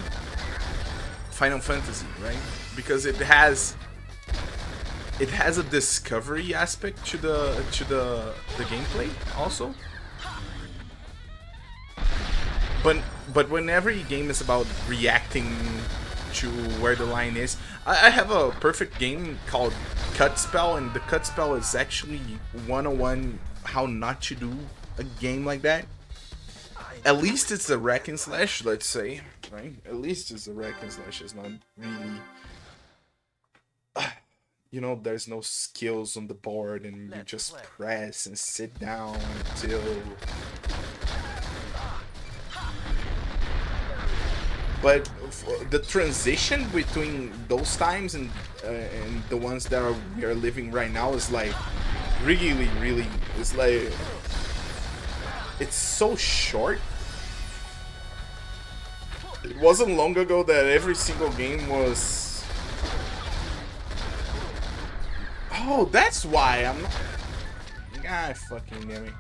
Final Fantasy, right? Because it has a discovery aspect to the gameplay also. But when every game is about reacting to where the line is, I have a perfect game called Cut Spell, and the Cut Spell is actually 101 how not to do a game like that. At least it's a rack and slash, let's say, right? At least it's a rack and slash. It's not really, there's no skills on the board, and you just press and sit down until. But the transition between those times and the ones that we are living right now is like really, it's like it's so short. It wasn't long ago that every single game was. Oh, that's why I'm not. God fucking damn it.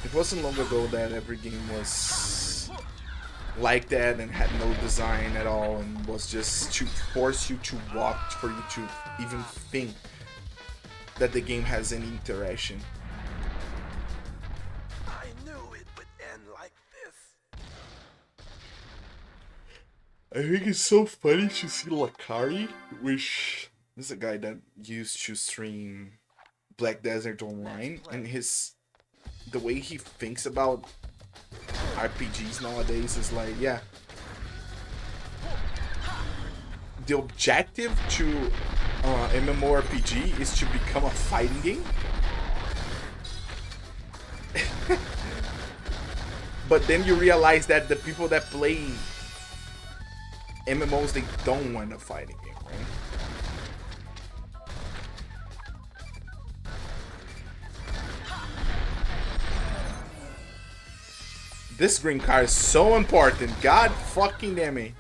It wasn't long ago that every game was like that and had no design at all, and was just to force you to walk for you to even think that the game has any interaction. I knew it would end like this. I think it's so funny to see Lakari, which is a guy that used to stream Black Desert Online, and the way he thinks about RPGs nowadays is like, yeah, the objective to MMORPG is to become a fighting game. But then you realize that the people that play MMOs, they don't want a fighting game, right? This green card is so important. God fucking damn it.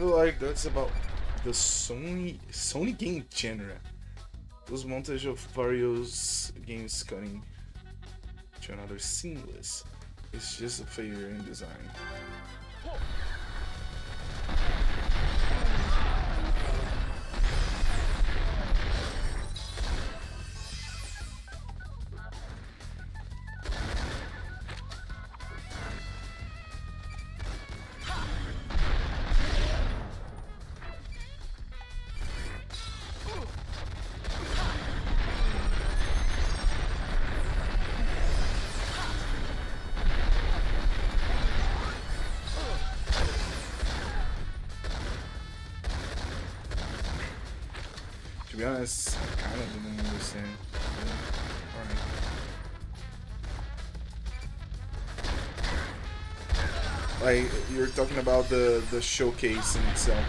feel like that's about the Sony game genre. Those montage of various games cutting to another seamless. It's just a failure in design. To be honest, I kind of didn't understand. Alright. Like, you're talking about the showcase in itself.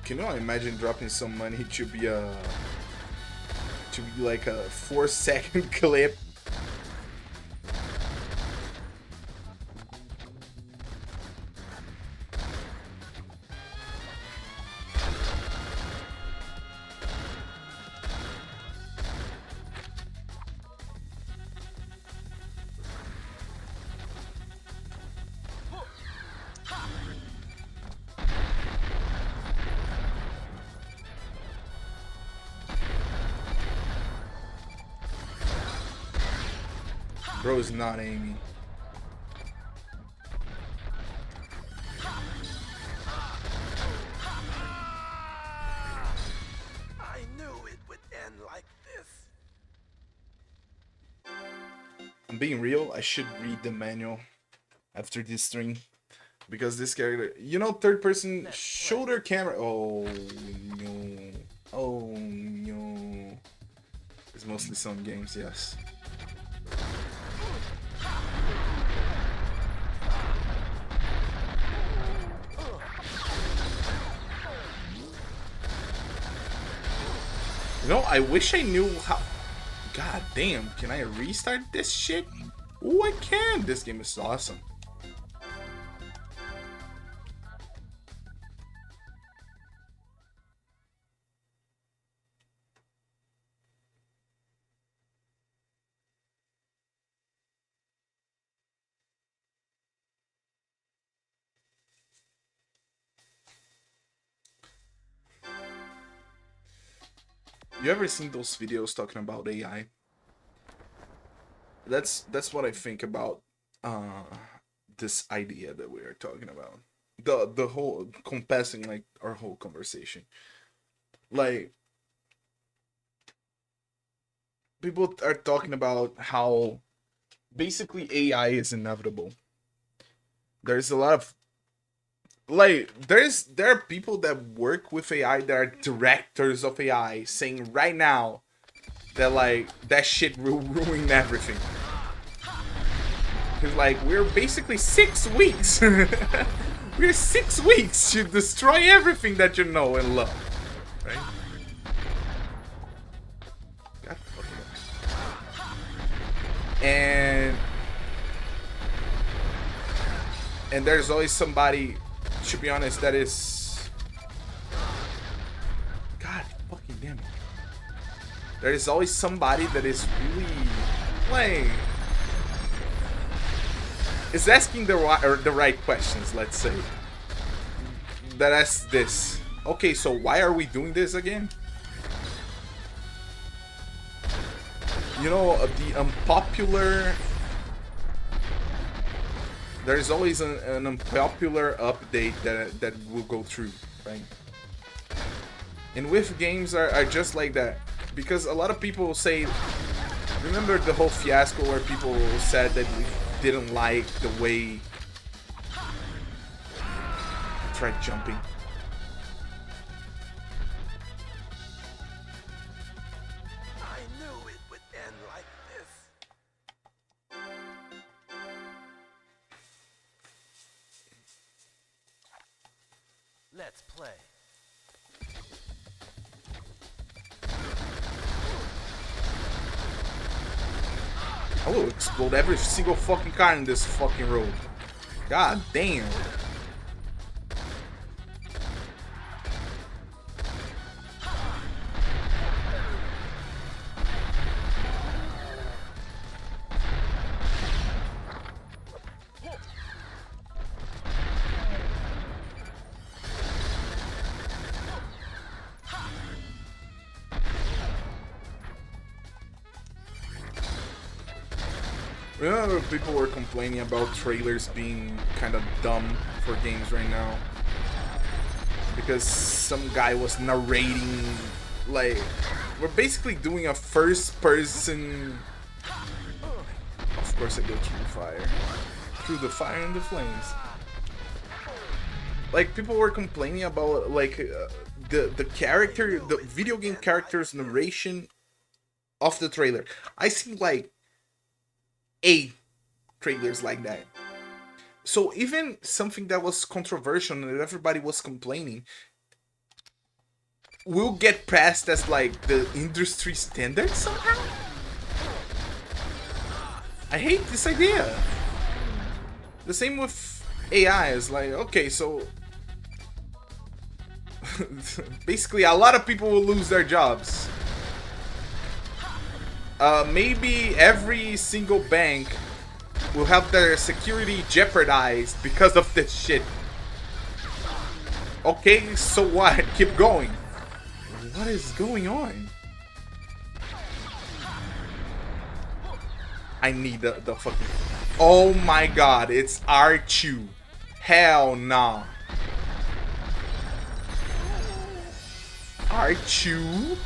Can you imagine dropping some money to be like a 4-second clip? Bro is not aiming. I knew it would end like this. I'm being real, I should read the manual after this stream. Because this character, you know, third person shoulder camera. Oh no. Oh no. It's mostly some games, yes. You know, I wish I knew how. God damn, can I restart this shit? Oh, I can. This game is awesome. You ever seen those videos talking about AI? That's what I think about this idea that we are talking about. The whole compassing like our whole conversation. Like people are talking about how basically AI is inevitable. There's a lot of like there are people that work with AI that are directors of AI saying right now that like that shit will ruin everything. Cause like we're basically 6 weeks. We're 6 weeks to destroy everything that you know and love, right? God fucking hell. And there's always somebody, to be honest, that is. God fucking damn it. There is always somebody that is really like is asking the right questions, let's say. That asks this. Okay, so why are we doing this again? You know, the unpopular. There is always an unpopular update that will go through, right? And with games are just like that. Because a lot of people say, remember the whole fiasco where people said that we didn't like the way I tried jumping. I knew it would end like this. Let's play. I will explode every single fucking car in this fucking road. God damn. Remember people were complaining about trailers being kind of dumb for games right now? Because some guy was narrating, like, we're basically doing a first person. Of course I go through the fire. Through the fire and the flames. Like, people were complaining about, like, the character, the video game character's narration of the trailer. I see, like, 8 trailers like that. So even something that was controversial and everybody was complaining will get passed as like the industry standard somehow. I hate this idea. The same with AI. Is like, okay, so basically a lot of people will lose their jobs. Maybe every single bank will have their security jeopardized because of this shit. Okay, so what? Keep going. What is going on? I need the fucking... Oh my god, it's R2. Hell nah. R2?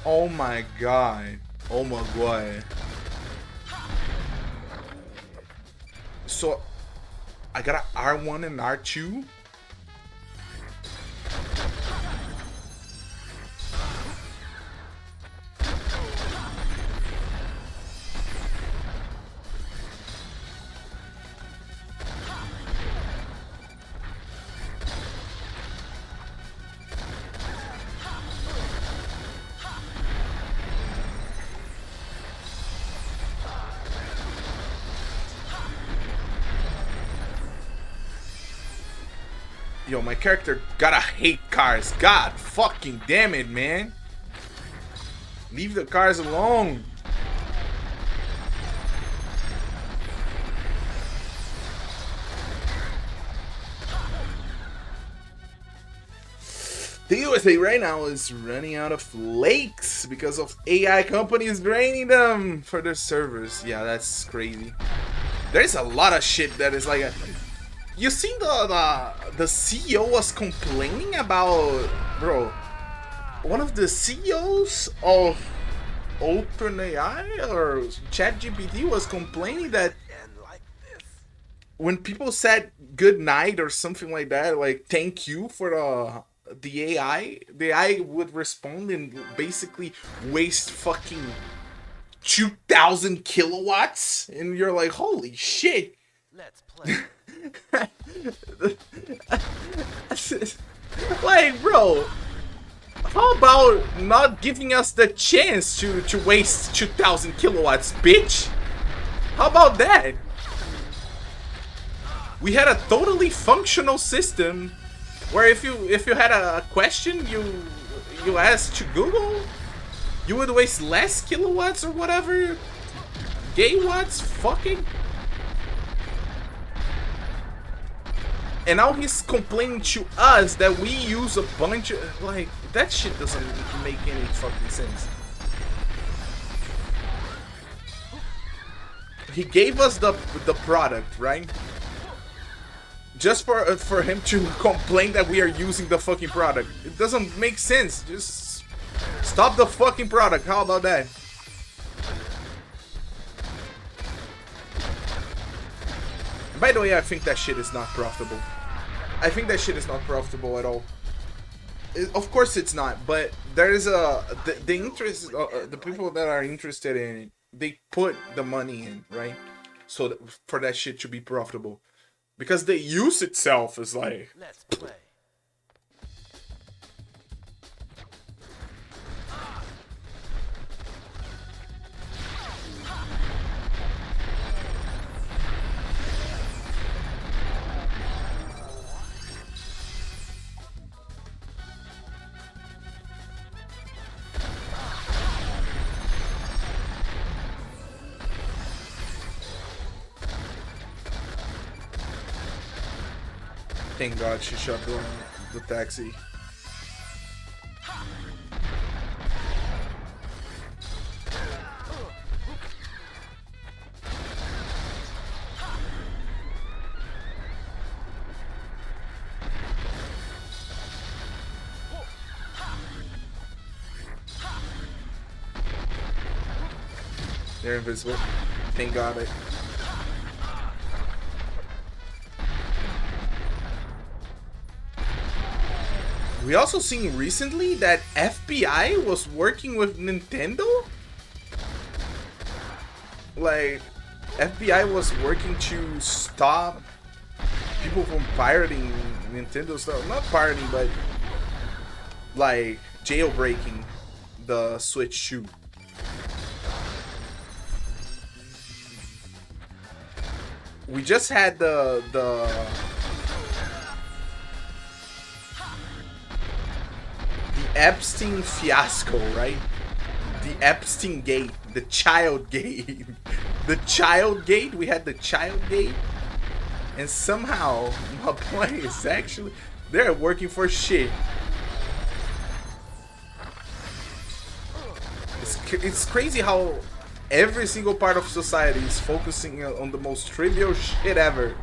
Oh my god. Oh my god. So, I got a R1 and R2? Yo, my character gotta hate cars. God fucking damn it, man. Leave the cars alone. The USA right now is running out of lakes because of AI companies draining them for their servers. Yeah, that's crazy. There's a lot of shit that is like a... You seen the CEO was complaining about, bro, one of the CEOs of OpenAI or ChatGPT was complaining that when people said good night or something like that, like thank you for the AI would respond and basically waste fucking 2,000 kilowatts, and you're like, holy shit. Let's play. Like, bro, how about not giving us the chance to waste 2,000 kilowatts, bitch? How about that? We had a totally functional system where if you had a question, you asked to Google, you would waste less kilowatts or whatever. Gay watts, fucking. And now he's complaining to us that we use a bunch of... Like, that shit doesn't make any fucking sense. He gave us the product, right? Just for him to complain that we are using the fucking product. It doesn't make sense. Just stop the fucking product. How about that? By the way, I think that shit is not profitable. I think that shit is not profitable at all. Of course it's not, but there is the interest, the people that are interested in it, they put the money in, right? So for that shit to be profitable. Because the use itself is like... Let's play. Thank God she shot the taxi. They're invisible. Thank God. We also seen recently that FBI was working with Nintendo. Like, FBI was working to stop people from pirating Nintendo stuff. Not pirating, but like jailbreaking the Switch 2. We just had the Epstein fiasco, right? The Epstein gate, the child gate. The child gate, we had the child gate. And somehow, my point is actually, they're working for shit. It's crazy how every single part of society is focusing on the most trivial shit ever.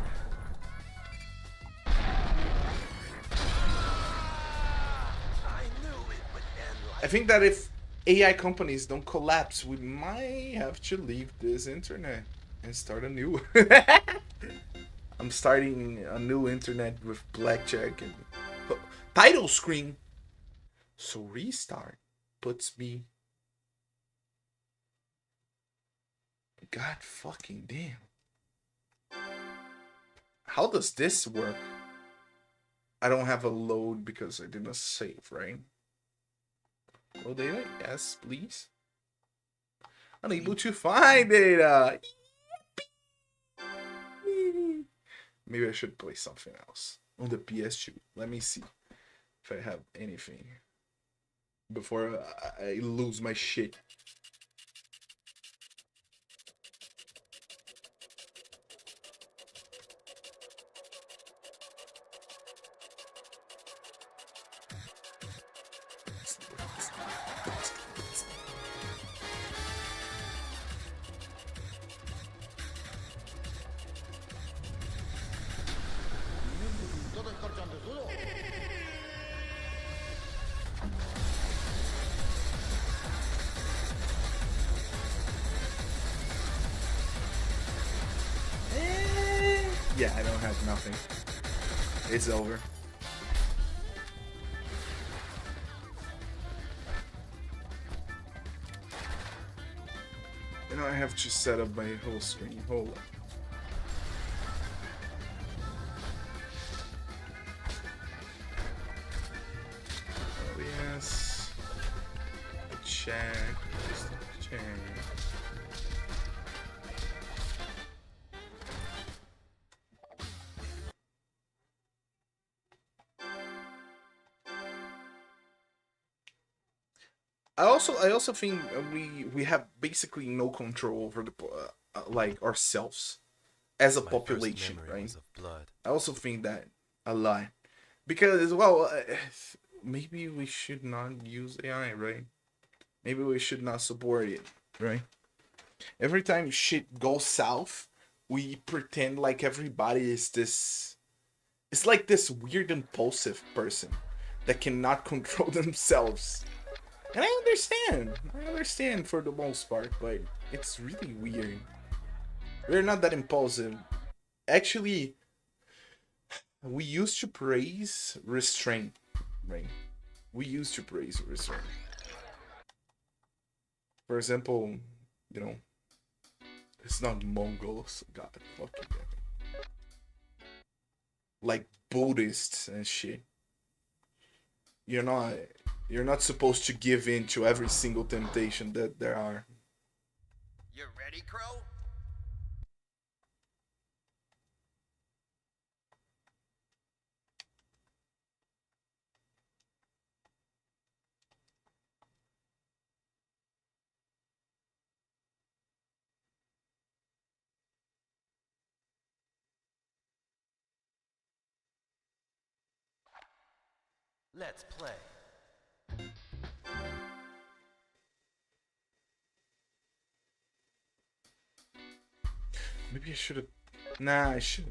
I think that if AI companies don't collapse, we might have to leave this internet and start a new. I'm starting a new internet with blackjack and title screen. So restart puts me. God fucking damn. How does this work? I don't have a load because I did not save, right? Load data? Yes, please. Unable to find data. Maybe I should play something else on the PS2. Let me see if I have anything before I lose my shit. Yeah, I don't have nothing. It's over. And I have to set up my whole screen. Hold on. Oh yes. Check. Check. I also think we have basically no control over the like ourselves as a My first population, memory right? was of blood. I also think that a lot because well, maybe we should not use AI, right? Maybe we should not support it, right? Every time shit goes south, we pretend like everybody is this. It's like this weird impulsive person that cannot control themselves. And I understand. I understand for the most part, but it's really weird. We're not that impulsive. Actually, we used to praise restraint, right? We used to praise restraint. For example, you know, it's not Mongols. God fucking damn it. Like Buddhists and shit. You're not you're not supposed to give in to every single temptation that there are. You ready, Crow? Let's play. Maybe I should have. Nah, I should.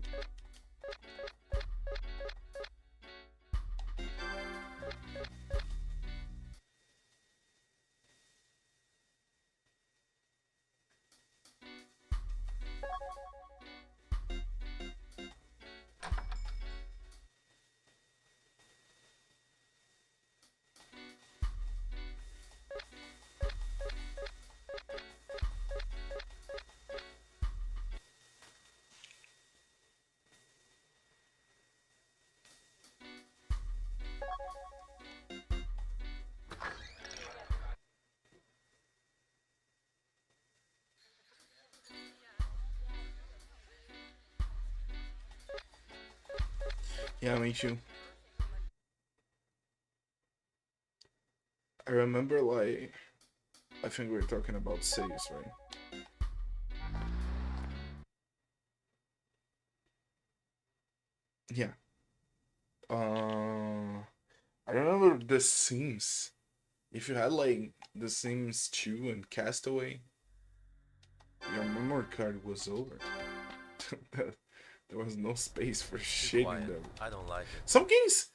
Yeah, me too. I remember, like, I think we were talking about saves, right? Yeah. I remember The Sims. If you had like The Sims 2 and Castaway, your memory card was over. There was no space for shit in them. I don't like it. Some games,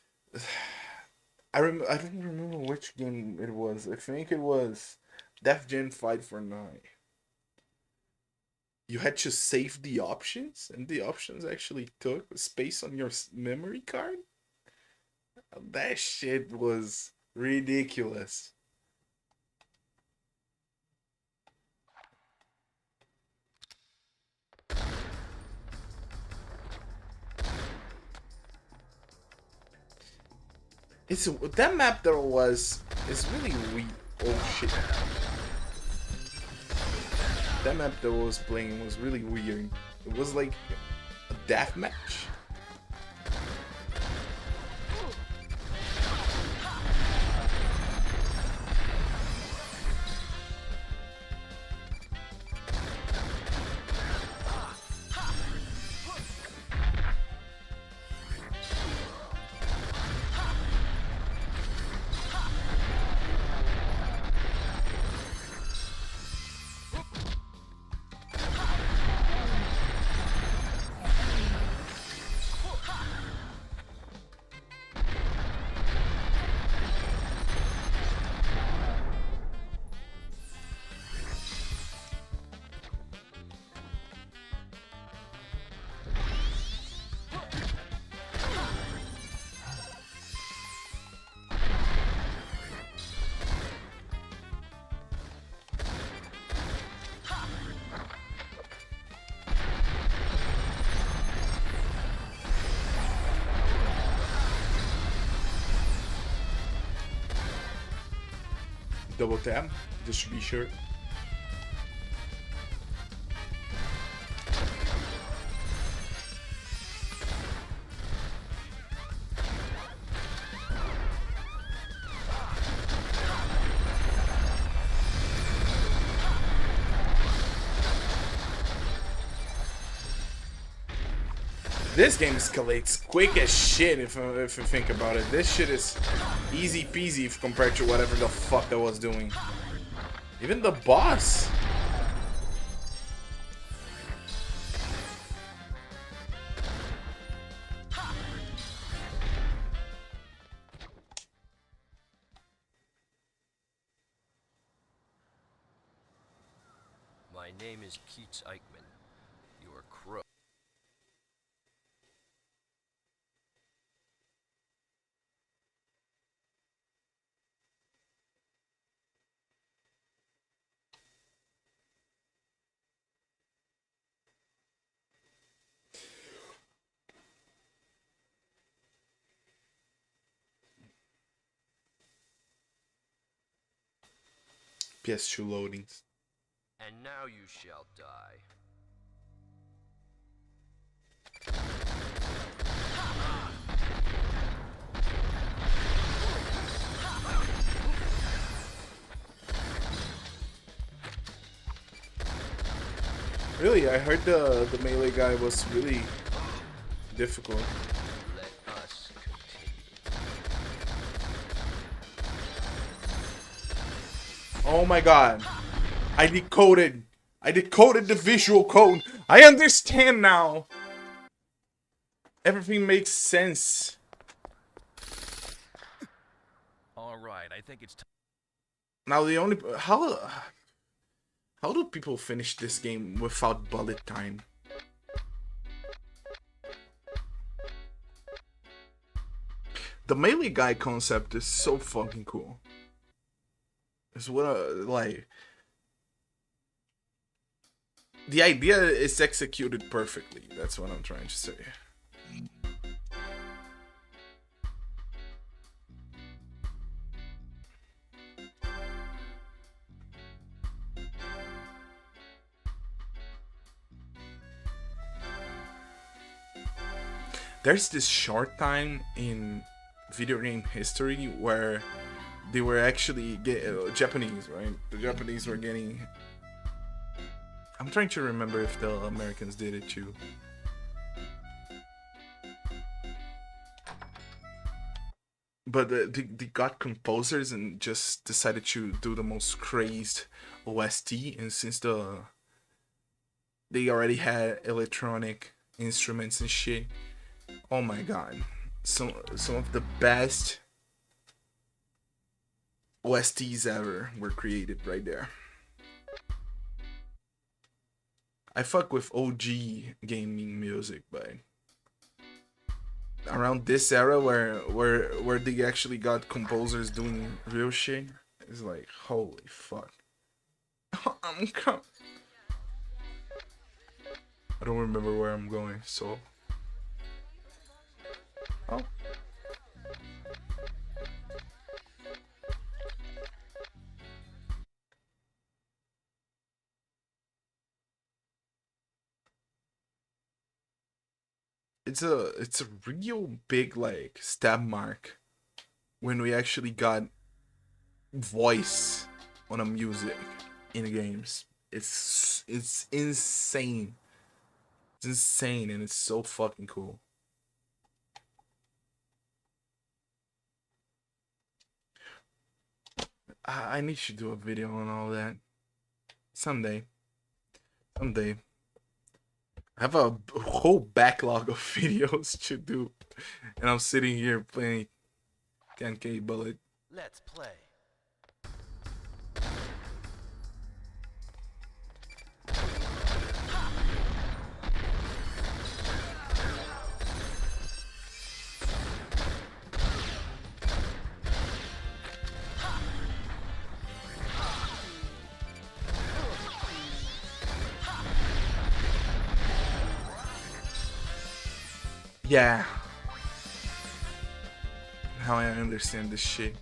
I don't remember which game it was. I think it was Def Jam Fight for Nine. You had to save the options, and the options actually took space on your memory card. That shit was ridiculous. It's that map there was is really weak. Oh shit! That map that I was playing was really weird. It was like a death match. Double tap, just to be sure. This game escalates quick as shit if you think about it. This shit is easy peasy if compared to whatever the fuck I was doing. Even the boss. My name is Keats Eichmann. You're Crow. PS2 loadings. And now you shall die. Really, I heard the melee guy was really difficult. Let us continue. Oh my god. I decoded the visual code. I understand now. Everything makes sense. All right, I think it's time. Now the only how do people finish this game without bullet time? The melee guy concept is so fucking cool. It's what like the idea is executed perfectly. That's what I'm trying to say. There's this short time in video game history where they were actually Japanese, right? The Japanese were getting. I'm trying to remember if the Americans did it too. But they got composers and just decided to do the most crazed OST, and since they already had electronic instruments and shit. Oh my god. Some of the best OSTs ever were created right there. I fuck with OG gaming music, but around this era where they actually got composers doing real shit, it's like holy fuck. I'm coming. I don't remember where I'm going, so oh. It's a real big like stab mark when we actually got voice on a music in games. It's insane. It's insane and it's so fucking cool. I need to do a video on all that someday. Someday. I have a whole backlog of videos to do, and I'm sitting here playing 10K Bullet. Let's play. Yeah. How I understand this shit.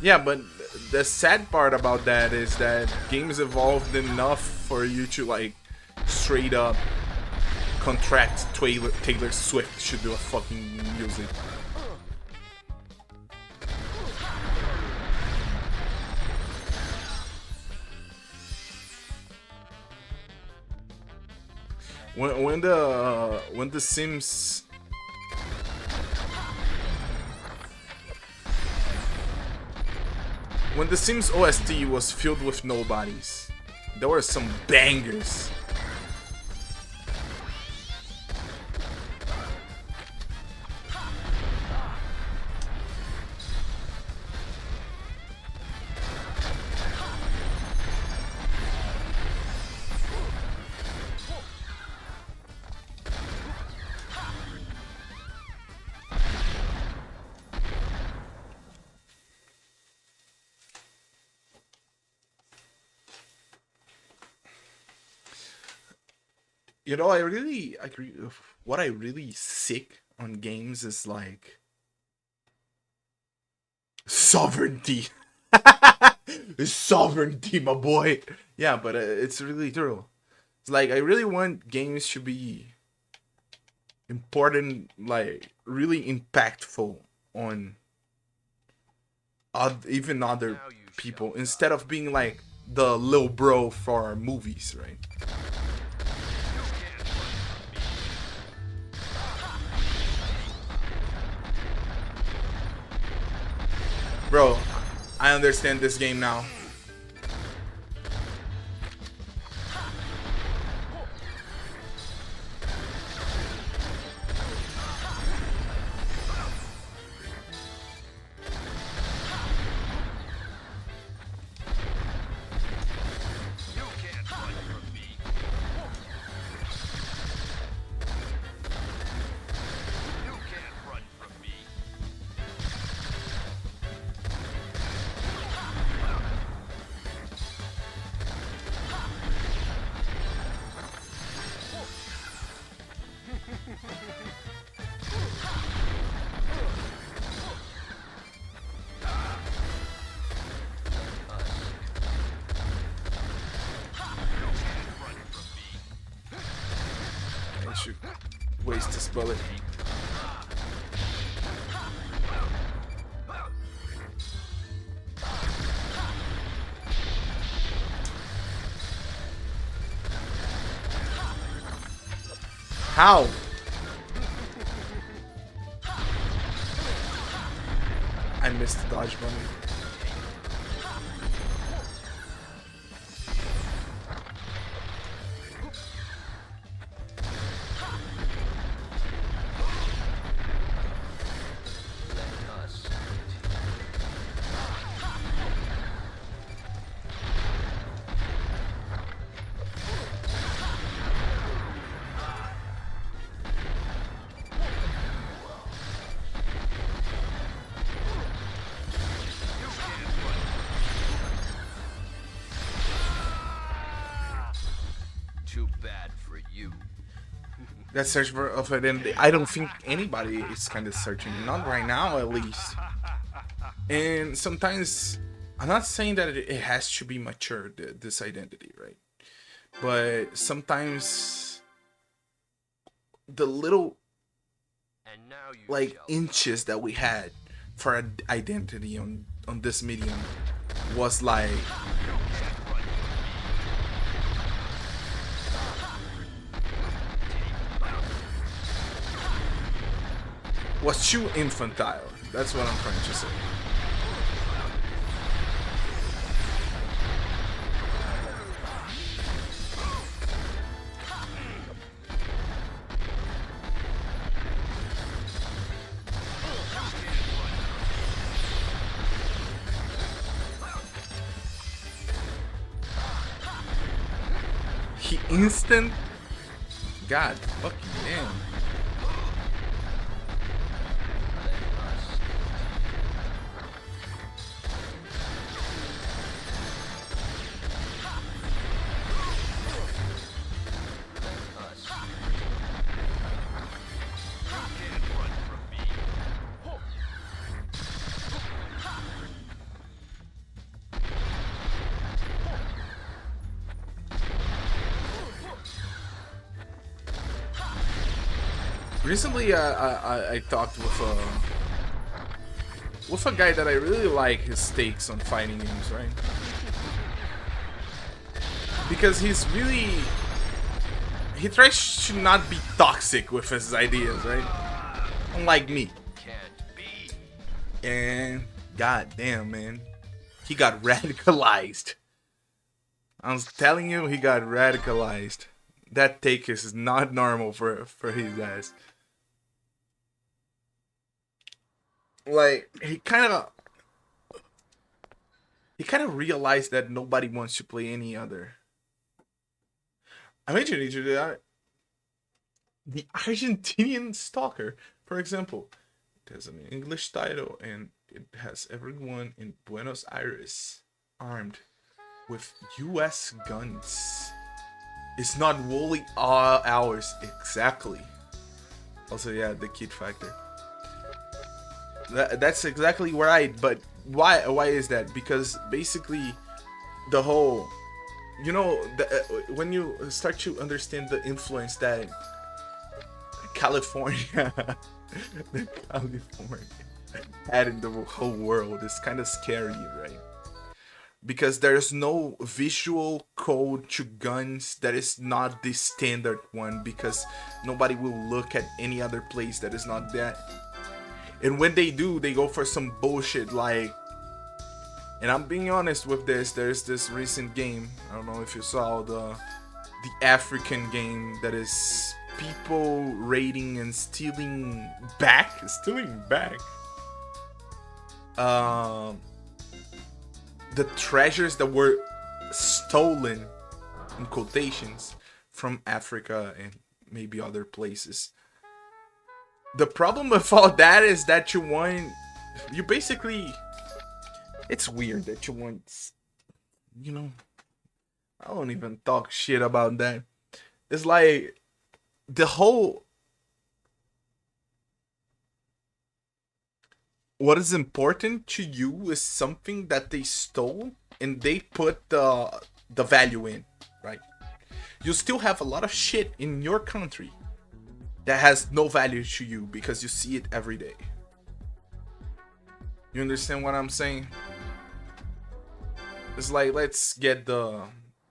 Yeah, but the sad part about that is that games evolved enough for you to like straight up contract Taylor Swift to do a fucking music. When the Sims OST was filled with nobodies, there were some bangers. You know, I really agree. What I really sick on games is like sovereignty. Sovereignty, my boy. Yeah, but it's really true. It's like I really want games to be important, like really impactful on even other people instead of being like the little bro for movies, right? Bro, I understand this game now. I should waste this bullet. How? I missed the dodge button. Too bad for you. That search for of identity. I don't think anybody is kind of searching. Not right now, at least. And sometimes, I'm not saying that it has to be mature, this identity, right? But sometimes the little And now you like shall inches that we had for an identity on this medium was like was too infantile. That's what I'm trying to say. He instant. God fucking damn. Recently, I talked with a guy that I really like his takes on fighting games, right? Because he tries to not be toxic with his ideas, right? Unlike me. can't be. And goddamn, man, he got radicalized. I was telling you, he got radicalized. That take is not normal for his ass. Like he kind of realized that nobody wants to play any other. I mentioned you that the Argentinian Stalker, for example, it has an English title and it has everyone in Buenos Aires armed with U.S. guns. It's not woolly hours exactly. Also, yeah, the kid factor. That's exactly right. But why is that? Because basically, the whole, you know, when you start to understand the influence that California, the California had in the whole world, it's kind of scary, right? Because there's no visual code to guns that is not the standard one, because nobody will look at any other place that is not that. And when they do, they go for some bullshit like And I'm being honest with this. There's this recent game. I don't know if you saw the African game that is people raiding and stealing back, the treasures that were stolen, in quotations, from Africa and maybe other places. The problem with all that is that you basically, it's weird that you want, you know, I don't even talk shit about that. It's like the whole, what is important to you is something that they stole and they put the value in, right? You still have a lot of shit in your country that has no value to you because you see it every day. You understand what I'm saying? It's like, let's get the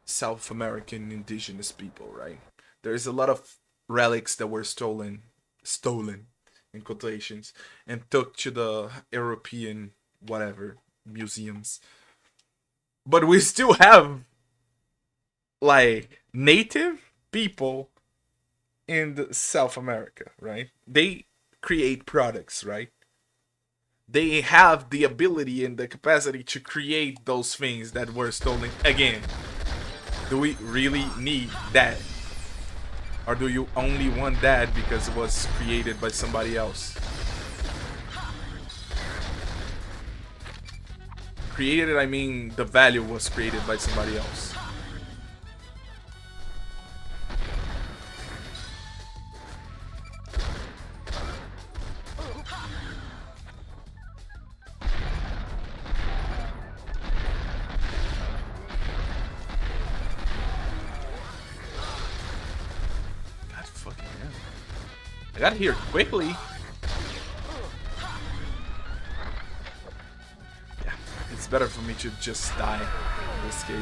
South American indigenous people, right? There's a lot of relics that were stolen in quotations, and took to the European whatever museums. But we still have like native people in the South America, right? They create products, right? They have the ability and the capacity to create those things that were stolen again. Do we really need that? Or do you only want that because it was created by somebody else? Created, I mean the value was created by somebody else. I got here quickly. Yeah, it's better for me to just die or escape.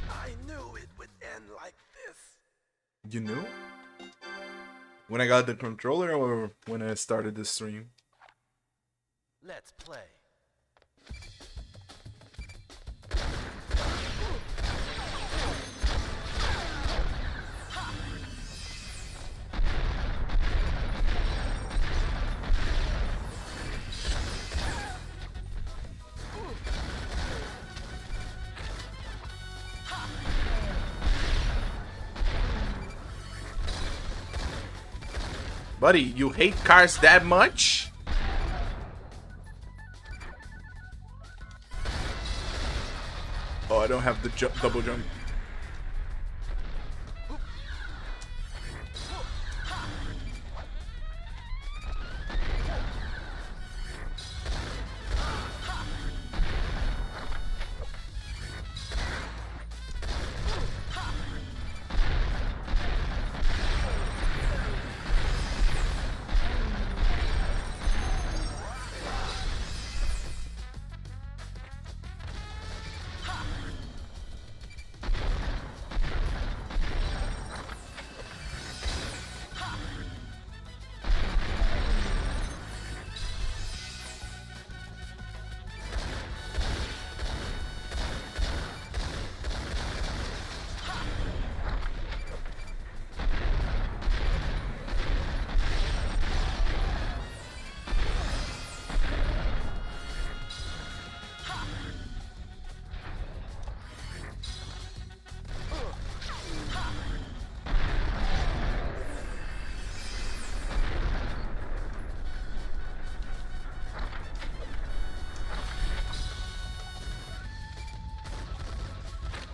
I knew it would end like this. You knew? When I got the controller or when I started the stream? Let's play. Buddy, you hate cars that much? Oh, I don't have the double jump.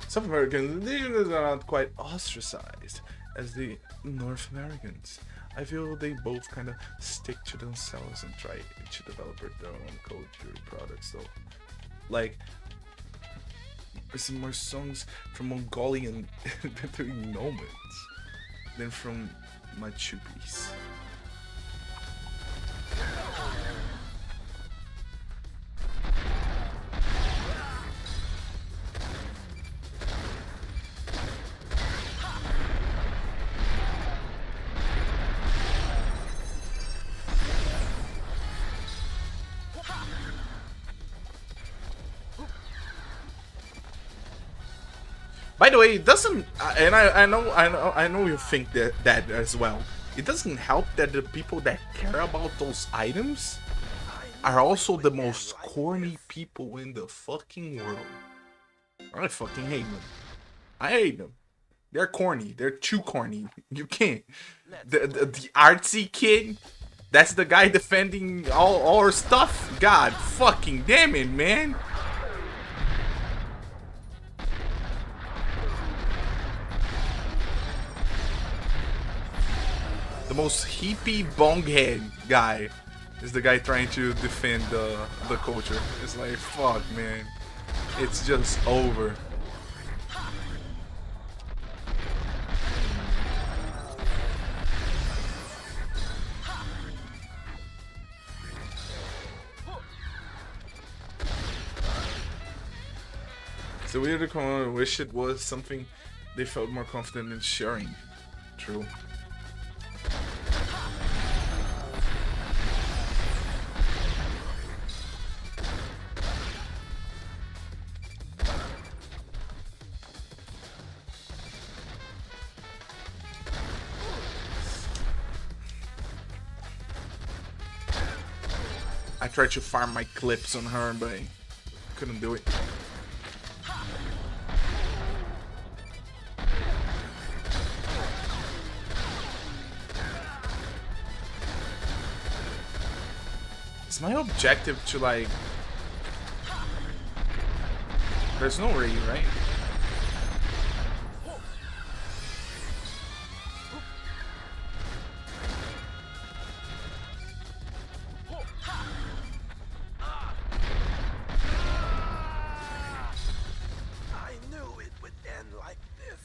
South American indigenous are not quite ostracized as the North Americans. I feel they both kind of stick to themselves and try to develop their own culture products though. Like, there's more songs from Mongolian nomads than from Machupis. By the way, it doesn't, and I know you think that as well. It doesn't help that the people that care about those items are also the most corny people in the fucking world. I fucking hate them. I hate them. They're corny. They're too corny. You can't. The artsy kid, that's the guy defending all our stuff. God fucking damn it, man. The most hippie bonghead guy is the guy trying to defend the culture. It's like, fuck, man. It's just over. So we had to wish it was something they felt more confident in sharing. True. I tried to farm my clips on her, but I couldn't do it. It's my objective to like... There's no raid, right? I knew it would end like this.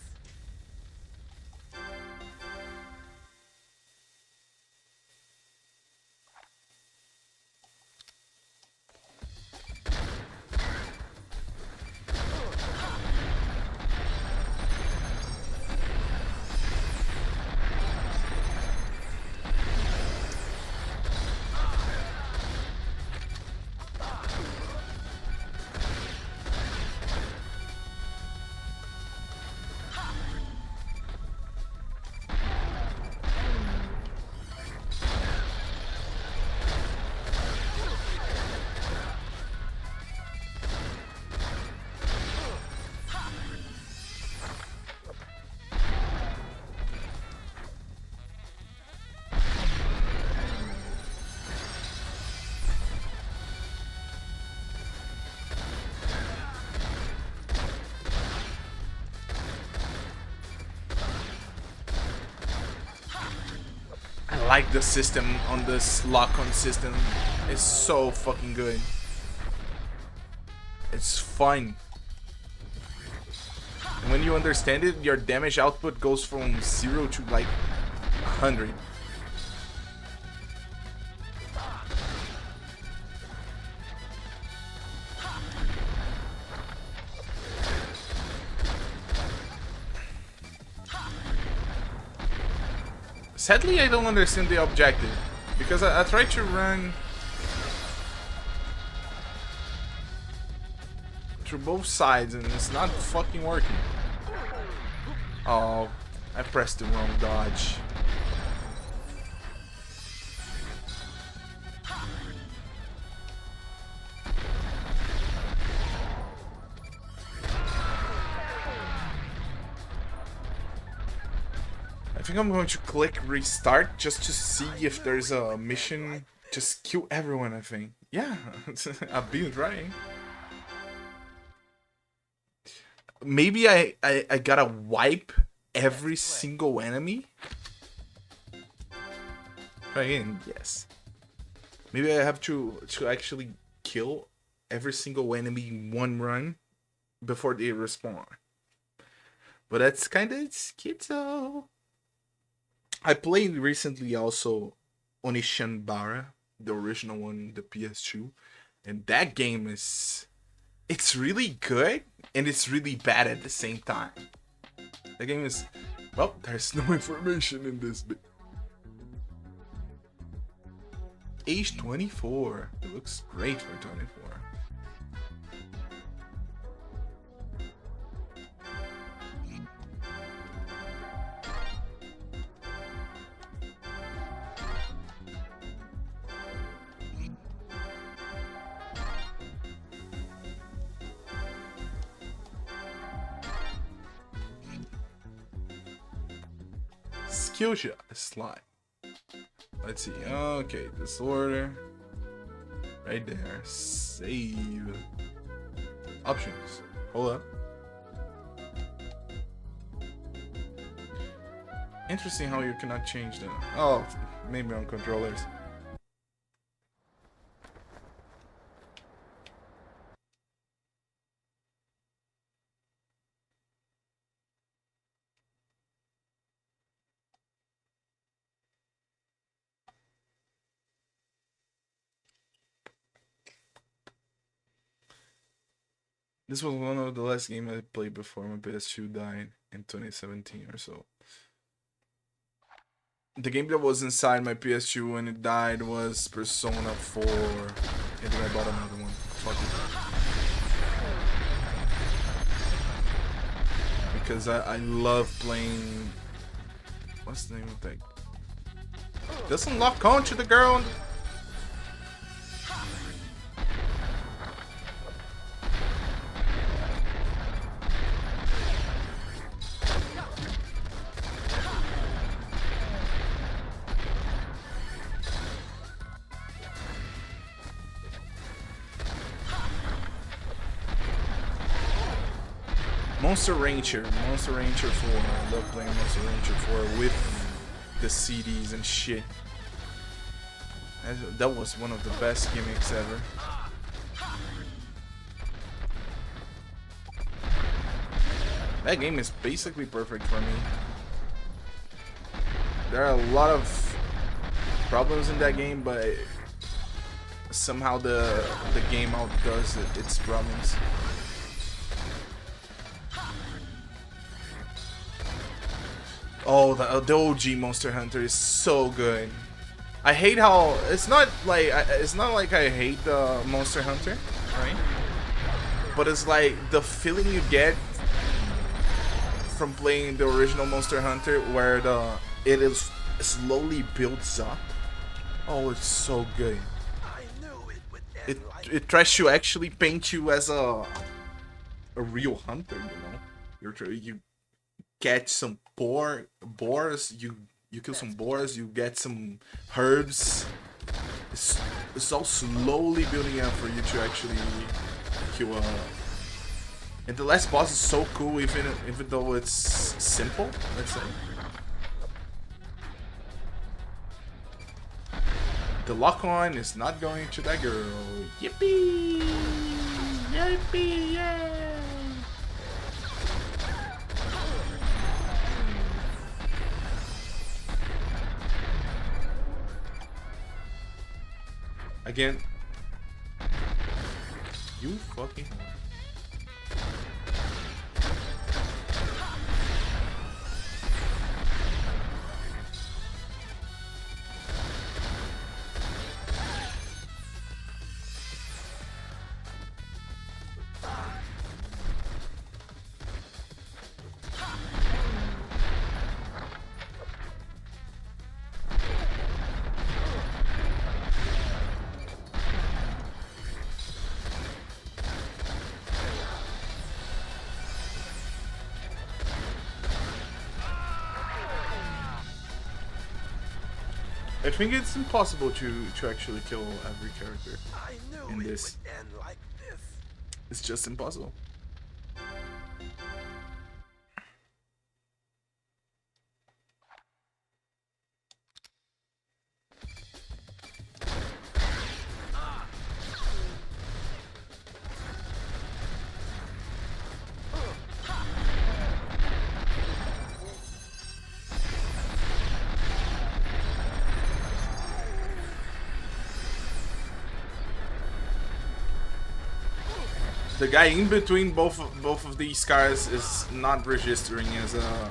I like the system on this lock-on system. It's so fucking good. It's fun. And when you understand it, your damage output goes from 0 to like 100. Sadly, I don't understand the objective, because I tried to run through both sides and it's not fucking working. Oh, I pressed the wrong dodge. I think I'm going to click restart just to see if there's a mission. Just kill everyone, I think. Yeah, I've been trying. Maybe I gotta wipe every single enemy? Try again, yes. Maybe I have to actually kill every single enemy in one run before they respawn. But that's kinda schizo. I played recently also Onishanbara, the original one, the PS2, and that game is... It's really good, and it's really bad at the same time. The game is... Well, there's no information in this bit. Age 24. It looks great for 24. Fuchsia slide. Let's see. Okay, disorder. Right there. Save. Options. Hold up. Interesting how you cannot change them. Oh, maybe on controllers. This was one of the last games I played before my PS2 died in 2017 or so. The game that was inside my PS2 when it died was Persona 4. And then I bought another one. Fuck it. Because I love playing... What's the name of that? Doesn't lock on to the girl on the... Monster Ranger 4. I love playing Monster Ranger 4 with the CDs and shit. That was one of the best gimmicks ever. That game is basically perfect for me. There are a lot of problems in that game, but somehow the game outdoes its problems. Oh, the OG Monster Hunter is so good. I hate how it's not like I hate the Monster Hunter, right? But it's like the feeling you get from playing the original Monster Hunter, where it is slowly builds up. Oh, it's so good. It tries to actually paint you as a real hunter, you know. You catch some boars, you kill some boars, you get some herbs. It's all slowly building up for you to actually kill a... And the last boss is so cool, even though it's simple, let's say. The lock-on is not going to that girl. Yippee! Yippee! Yeah! Again. You fucking... I think it's impossible to actually kill every character in this. It's just impossible. The guy in between both of these cars is not registering as a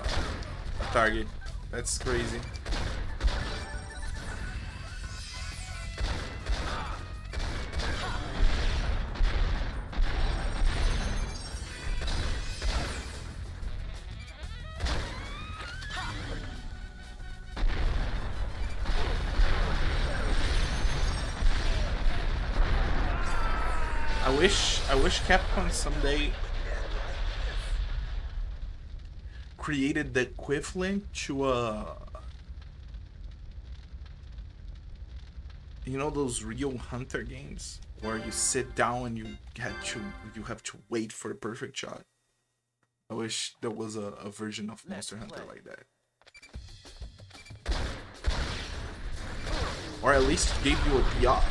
target. That's crazy. I wish Capcom someday created the equivalent to a You know those real hunter games where you sit down and you have to wait for the perfect shot. I wish there was a version of Monster Hunter like that. Or at least gave you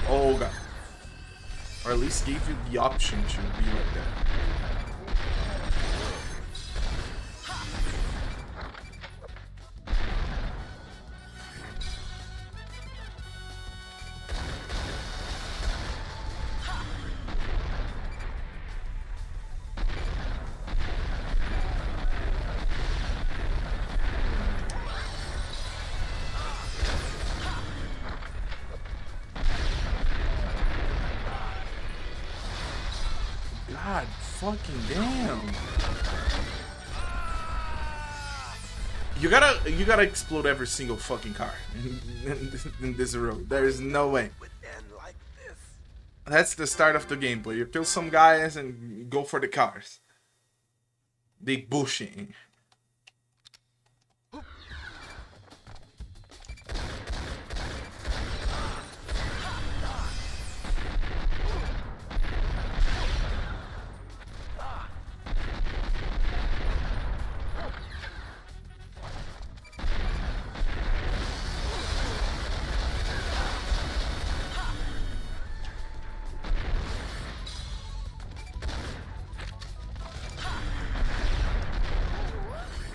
oh god. Or at least gave you the option to be like that. God fucking damn. You gotta explode every single fucking car in this road. There is no way. That's the start of the gameplay. You kill some guys and go for the cars. They bushing.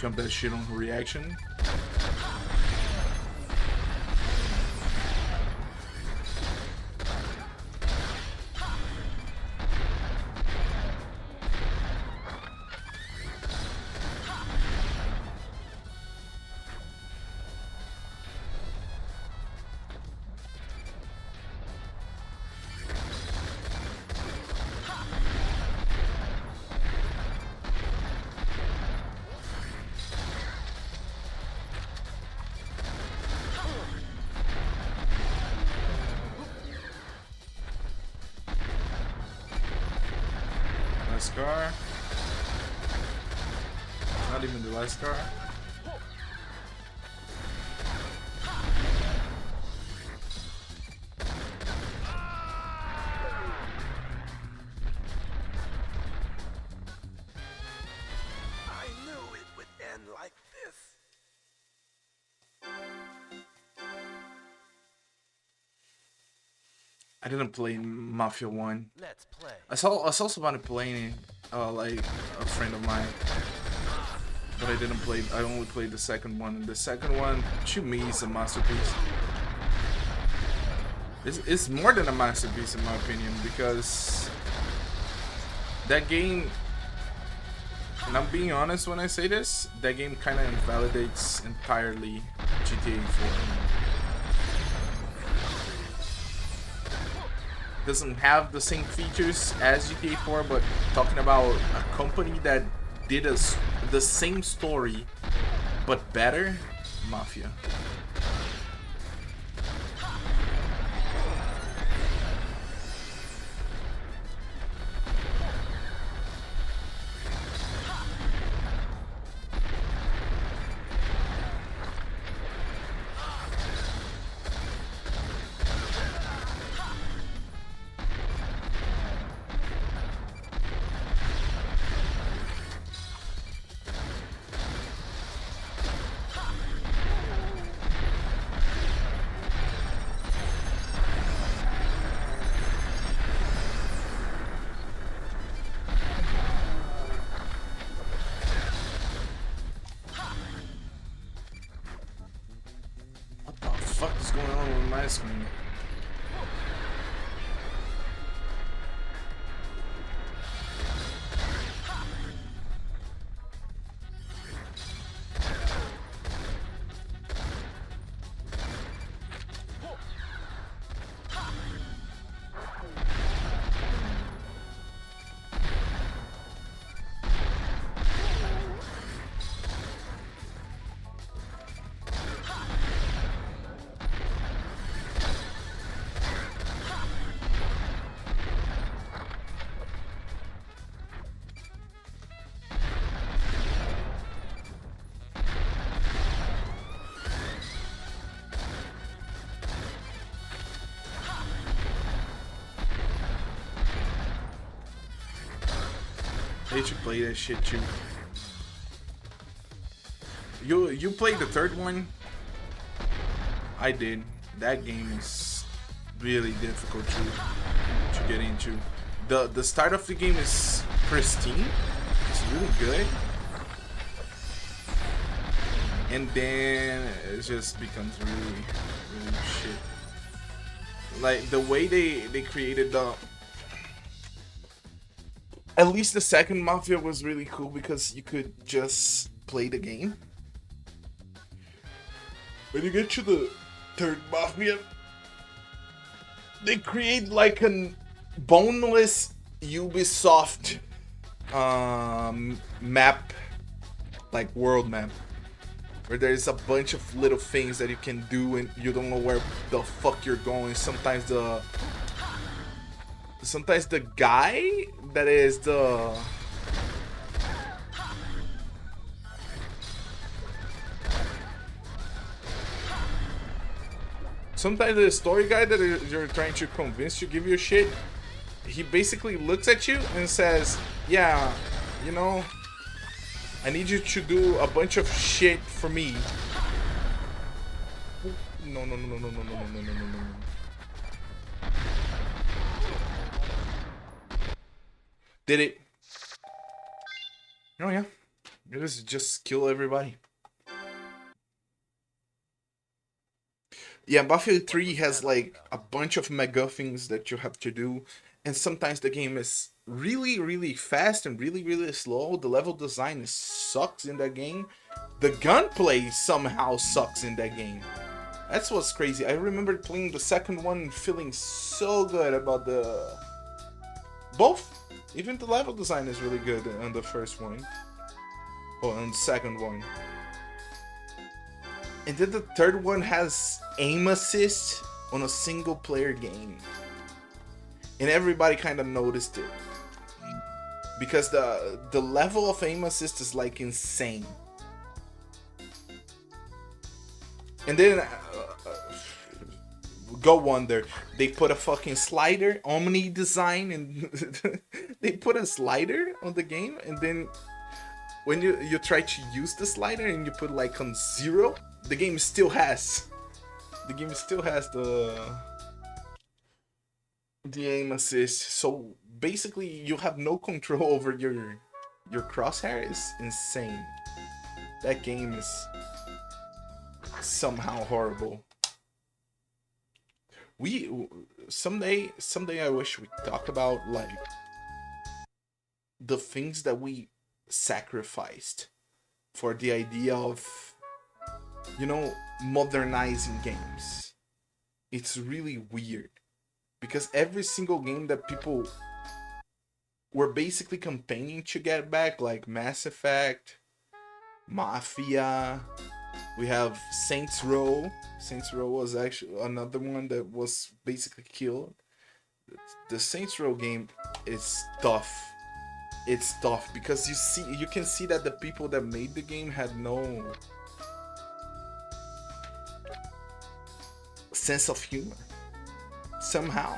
Jump that shit on reaction. Last car. Not even the last car. I knew it would end like this. I didn't play Mafia 1. Let's play. I saw somebody playing like a friend of mine. But I didn't play. I only played the second one. And the second one, to me, is a masterpiece. It's more than a masterpiece in my opinion, because that game, and I'm being honest when I say this, that game kind of invalidates entirely GTA 4. Doesn't have the same features as GTA 4, but talking about a company that did the same story but better, Mafia. What the fuck is going on with my screen? I used to play that shit too. You played the third one? I did. That game is really difficult to get into. The start of the game is pristine. It's really good. And then it just becomes really shit. Like the way they created the, at least the second Mafia was really cool because you could just play the game. When you get to the third Mafia, they create like an boneless Ubisoft map, like world map, where there's a bunch of little things that you can do and you don't know where the fuck you're going. Sometimes the guy that is the sometimes the story guy that you're trying to convince to give you shit, he basically looks at you and says, yeah, you know, I need you to do a bunch of shit for me. No. Did it? Oh yeah. It was just kill everybody. Yeah, Battlefield 3 has like a bunch of MacGuffins that you have to do, and sometimes the game is really fast and really slow. The level design sucks in that game. The gunplay somehow sucks in that game. That's what's crazy. I remember playing the second one and feeling so good about the both. Even the level design is really good on the first one. Oh, on the second one. And then the third one has aim assist on a single player game. And everybody kind of noticed it. Because the level of aim assist is like insane. And then go wonder, they put a fucking slider, Omni design, and they put a slider on the game, and then when you try to use the slider and you put like on 0, the game still has the aim assist. So basically you have no control over your crosshair. Is insane. That game is somehow horrible. We someday I wish we talk about like the things that we sacrificed for the idea of, you know, modernizing games. It's really weird because every single game that people were basically campaigning to get back, like Mass Effect, Mafia, we have Saints Row. Saints Row was actually another one that was basically killed. The Saints Row game is tough. It's tough because you can see that the people that made the game had no sense of humor somehow.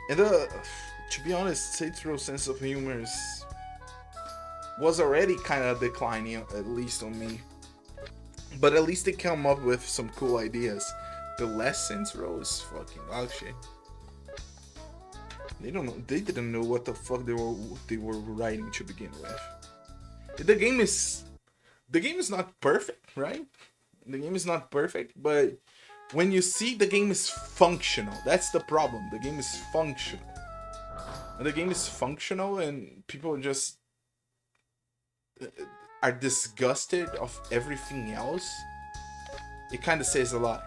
And to be honest, Saints Row sense of humor was already kind of declining, at least on me. But at least they come up with some cool ideas. The last Saints Row is fucking dog shit. They didn't know what the fuck they were writing to begin with. The game is not perfect, right? The game is not perfect, but when you see the game is functional, that's the problem. The game is functional. And the game is functional, and people just are disgusted of everything else. It kind of says a lot.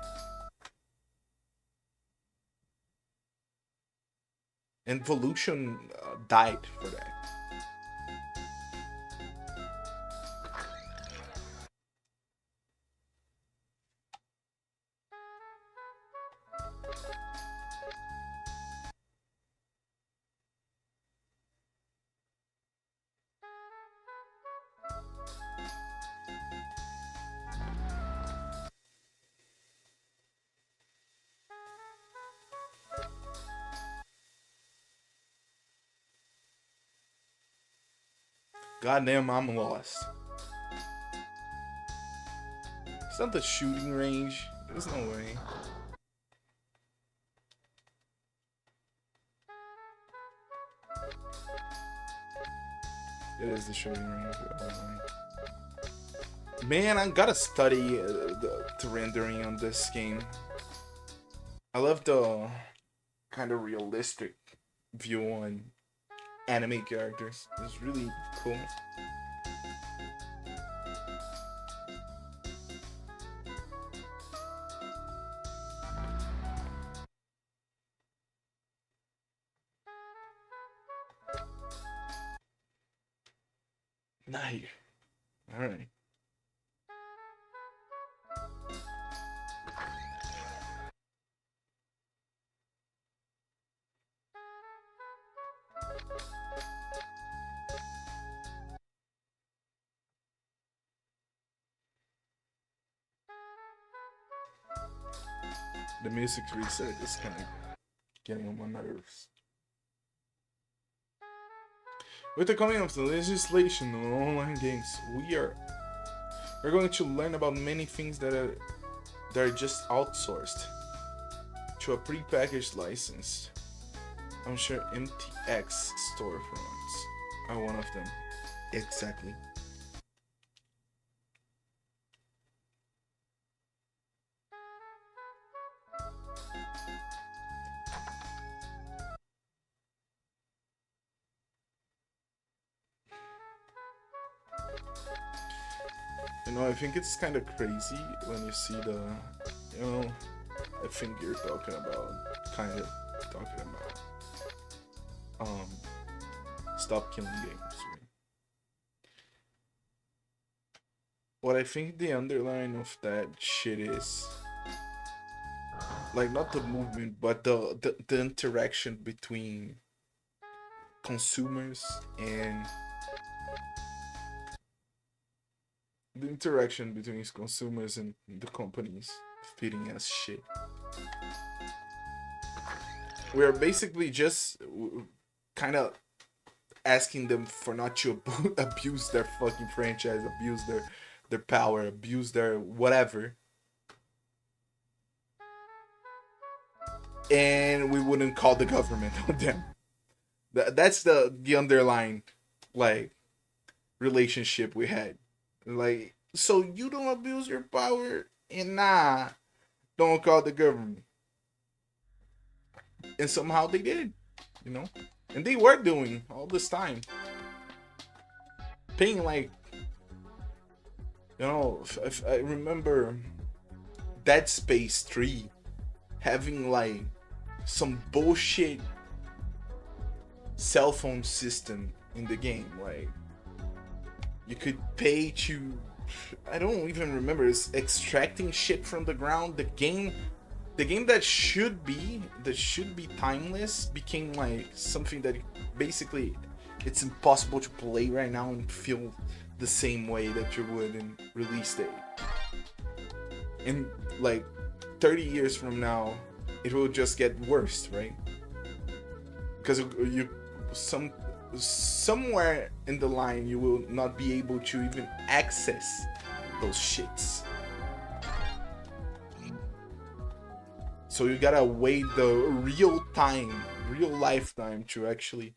And Evolution died for that. Goddamn, I'm lost. It's not the shooting range. There's no way. It is the shooting range. Man, I gotta study the rendering on this game. I love the kind of realistic view on anime characters. It's really cool. Not here. Alright. The music reset is kind of getting on my nerves. With the coming of the legislation on online games, we're going to learn about many things that are just outsourced to a prepackaged license. I'm sure MTX storefronts are one of them. Exactly. You know, I think it's kind of crazy when you see the, you know, I think you're talking about, stop killing games. Right? What I think the underline of that shit is, like, not the movement, but the interaction between consumers and the interaction between consumers and the companies feeding us shit. We're basically just kind of asking them for not to abuse their fucking franchise, abuse their power, abuse their whatever. And we wouldn't call the government on them. That's the underlying, like, relationship we had. Like, so you don't abuse your power, and don't call the government. And somehow they did, you know? And they were doing all this time. Paying, like, you know, if I remember Dead Space 3 having, like, some bullshit cell phone system in the game, like, you could pay to, I don't even remember, it's extracting shit from the ground. The game that should be timeless became like something that basically it's impossible to play right now and feel the same way that you would in release date. And like 30 years from now, it will just get worse, right? Because somewhere in the line you will not be able to even access those shits. So you gotta wait the real lifetime to actually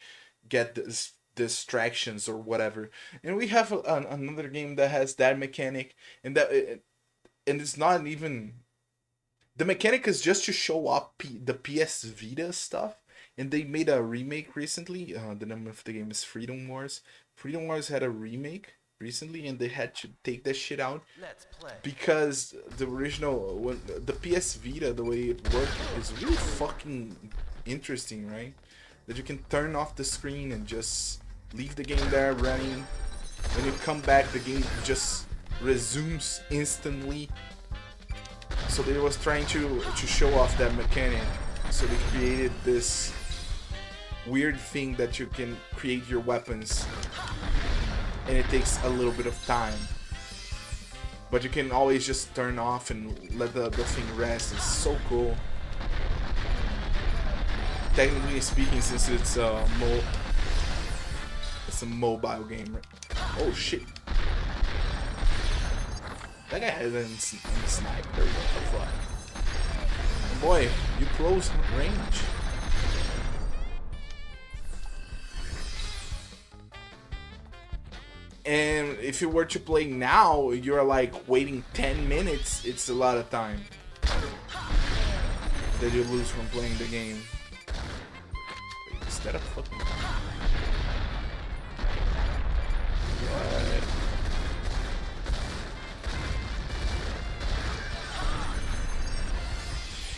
get this distractions or whatever. And we have another game that has that mechanic, and it's not even, the mechanic is just to show up the PS Vita stuff. And they made a remake recently. The name of the game is Freedom Wars. Freedom Wars had a remake recently, and they had to take that shit out. Let's play. Because the original, the PS Vita, the way it worked is really fucking interesting, right? That you can turn off the screen and just leave the game there running. When you come back, the game just resumes instantly. So they was trying to show off that mechanic. So they created this weird thing that you can create your weapons, and it takes a little bit of time, but you can always just turn off and let the thing rest. It's so cool. Technically speaking, since it's a mobile game, Oh shit. That guy has a sniper. What the fuck? Boy, you close range. And if you were to play now, you're like waiting 10 minutes. It's a lot of time that you lose from playing the game. Wait, is that a fucking... What?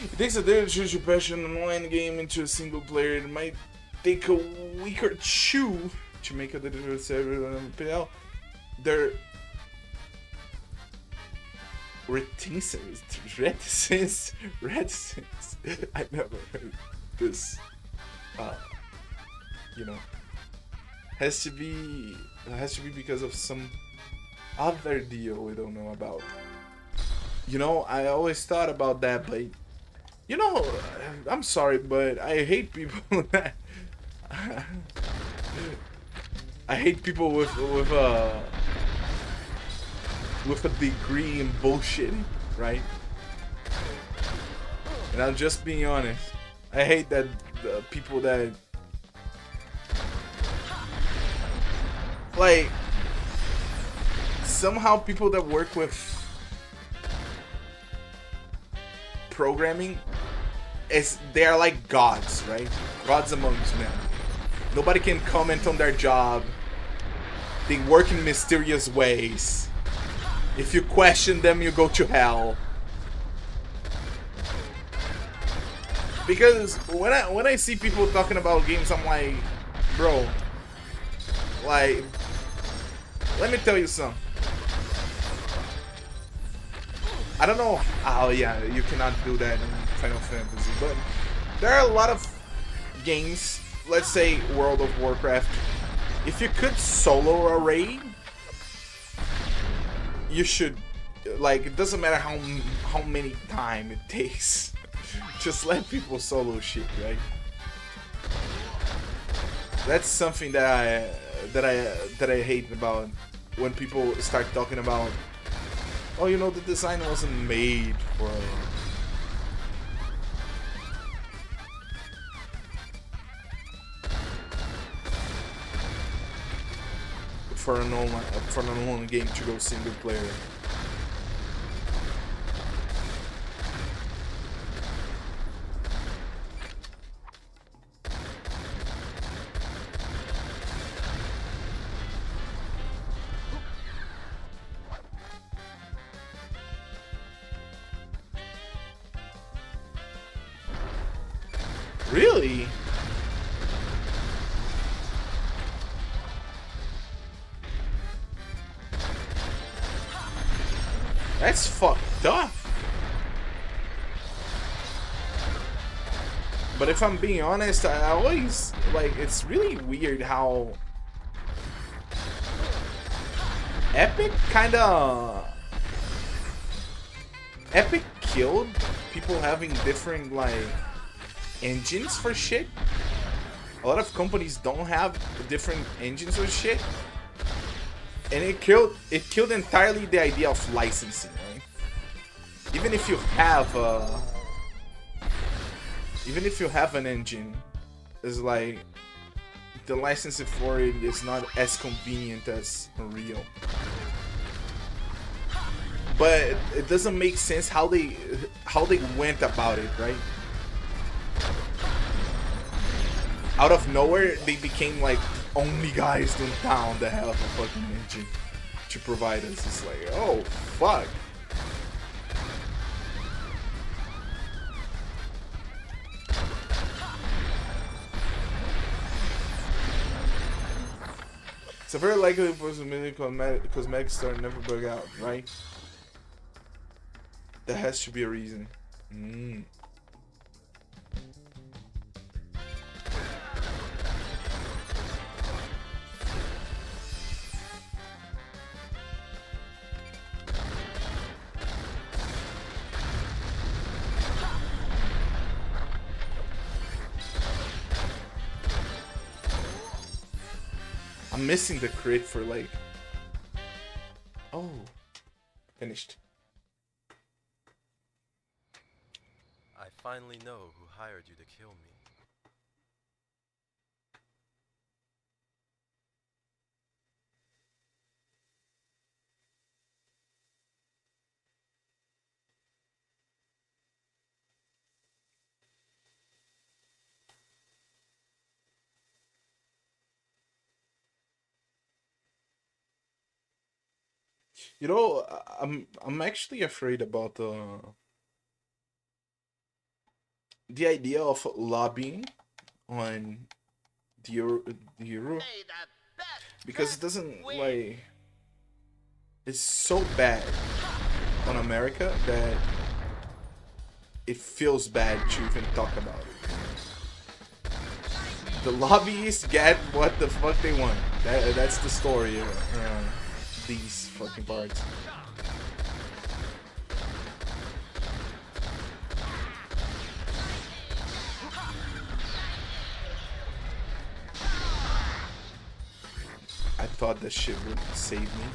It takes a day to change your passion an online game into a single player. It might take a week or two to make a digital server on PL. Their reticence. I never heard this. You know, has to be because of some other deal we don't know about. You know, I always thought about that, but you know, I'm sorry, but I hate people that I hate people with a degree in bullshit, right? And I'm just being honest. I hate that the people that like somehow people that work with programming they are like gods, right? Gods amongst men. Nobody can comment on their job. They work in mysterious ways. If you question them, you go to hell. Because when I see people talking about games, I'm like, bro, like, let me tell you something. I don't know. Oh yeah, you cannot do that in Final Fantasy, but there are a lot of games. Let's say World of Warcraft. If you could solo a raid, you should. Like, it doesn't matter how many time it takes. Just let people solo shit, right? That's something that I hate about when people start talking about, oh, you know, the design wasn't made for an online game to go single player. Really? That's fucked up. But if I'm being honest, I always, like, it's really weird how Epic killed people having different, like, engines for shit. A lot of companies don't have different engines for shit, and it killed entirely the idea of licensing, right? Even if you have an engine, it's like the licensing for it is not as convenient as Unreal. But it doesn't make sense how they went about it, right? Out of nowhere, they became like only guys in town that have a fucking engine to provide us. It's like, oh fuck. It's a very likely possibility cosmetic store never bug out, right? There has to be a reason. I'm missing the crit for like finished. I finally know who hired you to kill me. You know, I'm actually afraid about the idea of lobbying on the Euro because it doesn't like it's so bad on America that it feels bad to even talk about it. The lobbyists get what the fuck they want. That's the story around these fucking parts. I thought that shit would save me.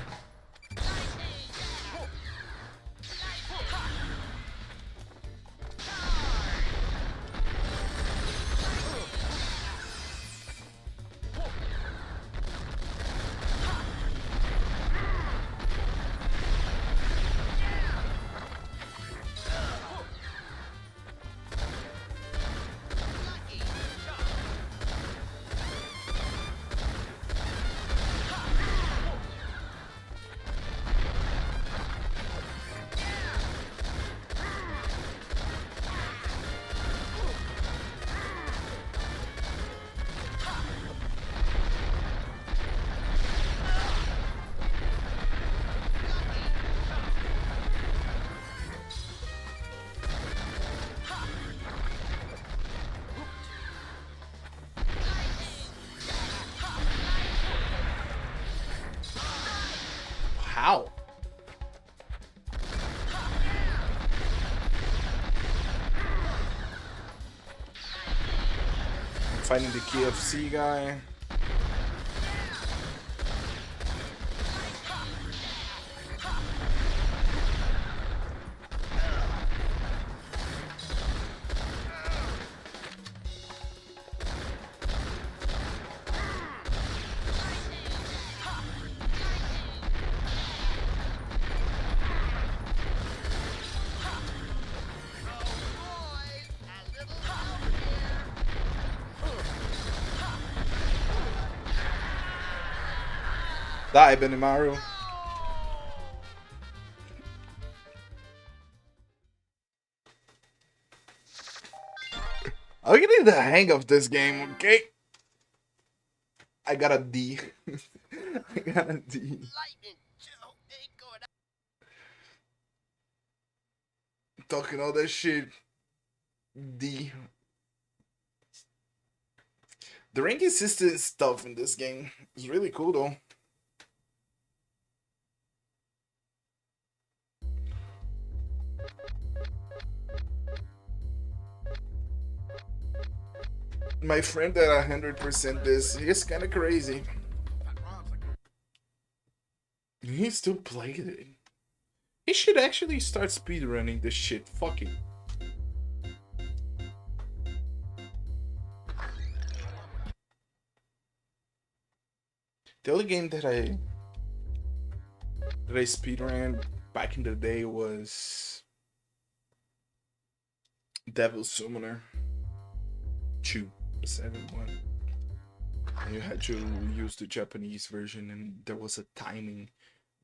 How? Fighting the KFC guy. Die, Benimaru. I'm getting the hang of this game, okay? I got a D. I got a D. Talking all that shit. D. The ranking system is tough in this game. It's really cool though. My friend that 100% this, he's kind of crazy. He still played it. He should actually start speedrunning this shit. Fuck it. The only game that I speedran back in the day was Devil Summoner 2, the 7-1. And you had to use the Japanese version, and there was a timing.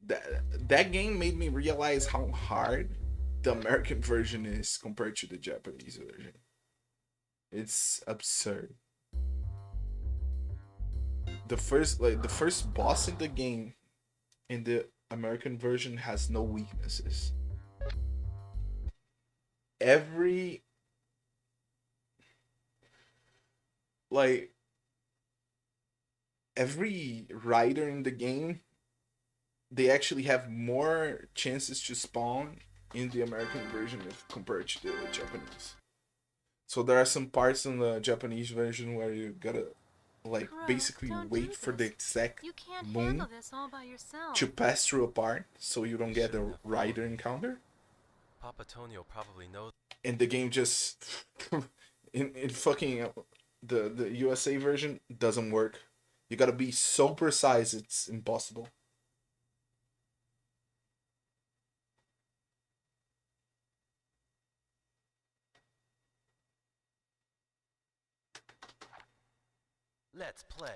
That game made me realize how hard the American version is compared to the Japanese version. It's absurd. The first boss in the game in the American version has no weaknesses. Every rider in the game, they actually have more chances to spawn in the American version if compared to the Japanese. So there are some parts in the Japanese version where you gotta like Crow, basically don't wait do for the this. exact You can't moon handle this all by yourself. to pass through a part so you don't get a rider encounter. Papa Tonio probably knows. And the game just in fucking the USA version doesn't work. You gotta be so precise, it's impossible. Let's play.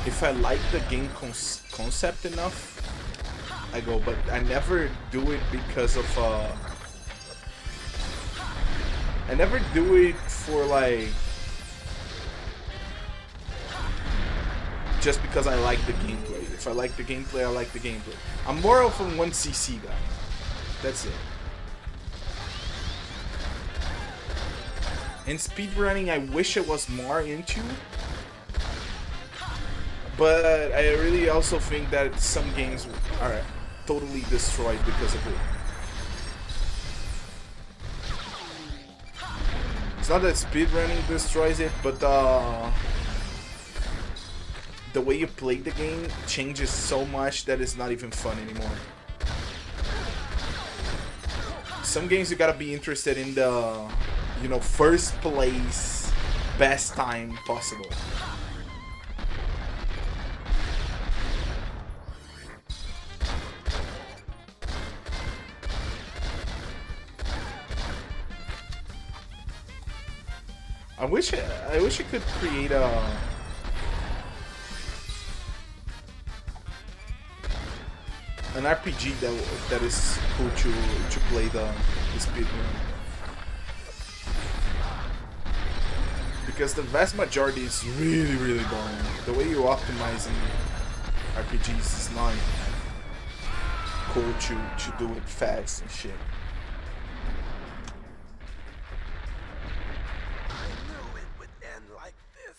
If I like the game concept enough, I go, but I never do it because of I never do it for like just because I like the gameplay. If I like the gameplay, I like the gameplay. I'm more of a 1cc guy. That's it. And speedrunning, I wish I was more into. But I really also think that some games are totally destroyed because of it. It's not that speedrunning destroys it, but the way you play the game changes so much that it's not even fun anymore. Some games you gotta be interested in the, you know, first place, best time possible. I wish I could create an RPG that is cool to play the speedrun. Because the vast majority is really boring. The way you optimize in RPGs is not cool to do it fast and shit. I knew it would end like this.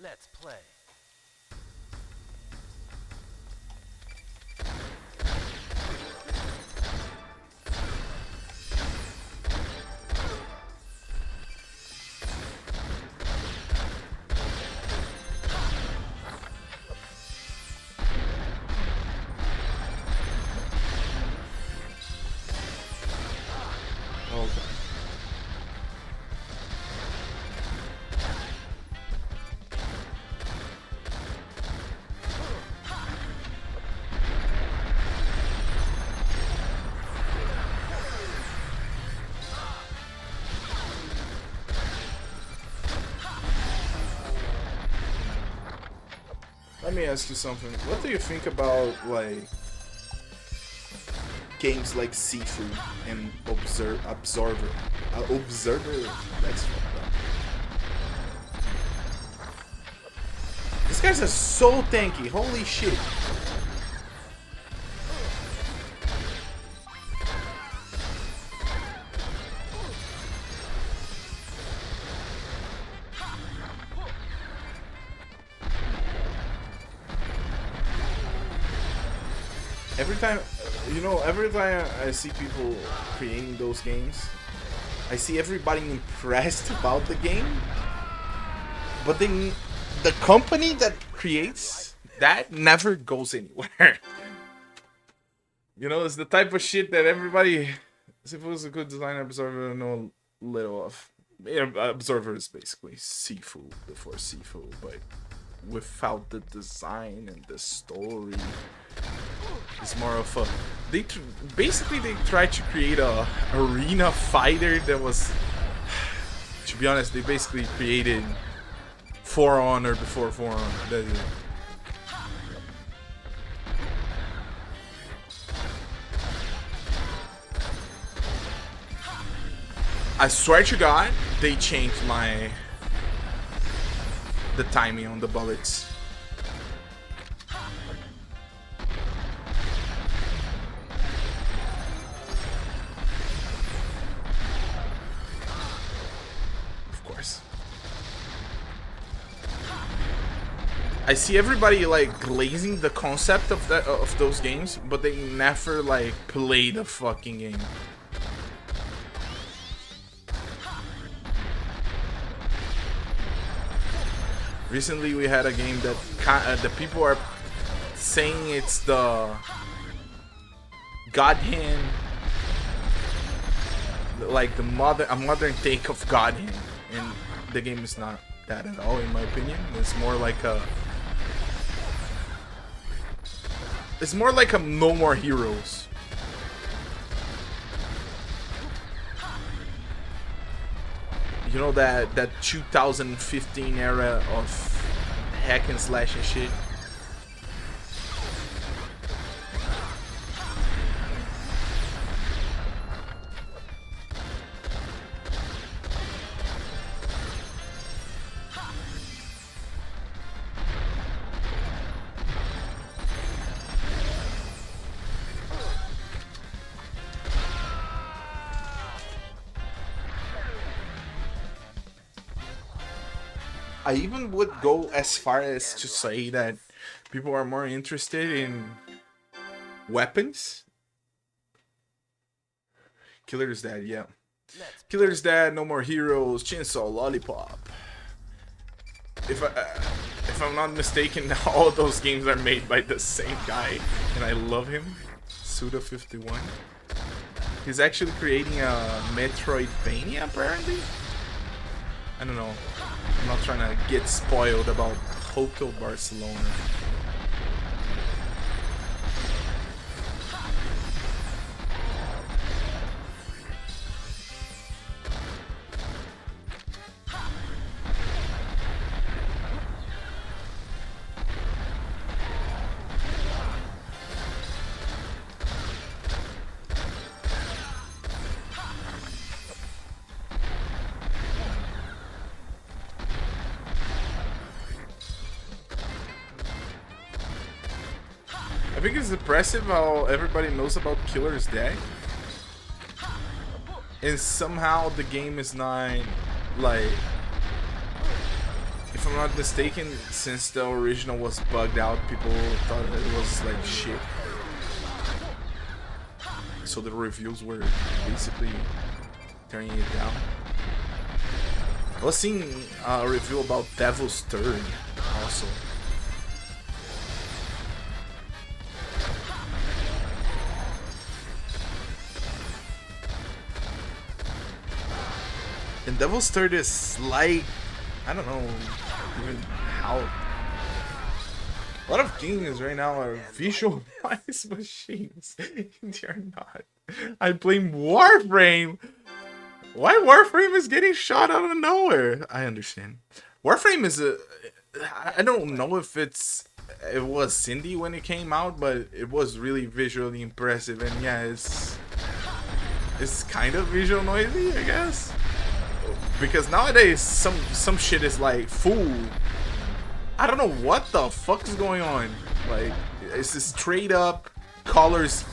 Let's play. Okay. Let me ask you something. What do you think about like games like Seafood and Observer? Observer. That's fucked up. These guys are so tanky. Holy shit. Every time I see people creating those games, I see everybody impressed about the game, but then the company that creates that never goes anywhere. You know, it's the type of shit that everybody, if it was a good designer, Observer, know little of. Yeah, Observer is basically Seafood before Seafood, but without the design and the story. It's more of a basically they tried to create a arena fighter that was, to be honest, they basically created For Honor before For Honor. That's it. I swear to God, they changed the timing on the bullets. I see everybody like glazing the concept of those games, but they never like play the fucking game. Recently, we had a game that the people are saying it's the God Hand, like a modern take of God Hand, and the game is not that at all, in my opinion. It's more like a No More Heroes. You know, that 2015 era of hack and slash and shit. I even would go as far as to say that people are more interested in weapons. Killer's Dead, yeah. Killer's Dead, No More Heroes, Chainsaw Lollipop. If I'm not mistaken, all those games are made by the same guy, and I love him, Suda51. He's actually creating a Metroidvania, apparently. I don't know. I'm not trying to get spoiled about Hotel Barcelona. I think it's impressive how everybody knows about Killer's Dead, and somehow the game is not, like, if I'm not mistaken, since the original was bugged out, people thought it was like shit. So the reviews were basically turning it down. I was seeing a review about Devil's Third also. And Devil's Third is like, I don't know even how. A lot of games right now are visualized machines. They're not. I blame Warframe. Why Warframe is getting shot out of nowhere? I understand. Warframe is a. I don't know if it was indie when it came out, but it was really visually impressive, and yeah, it's kind of visual noisy, I guess. Because nowadays some shit is like full. I don't know what the fuck is going on. Like, it's just straight up colors.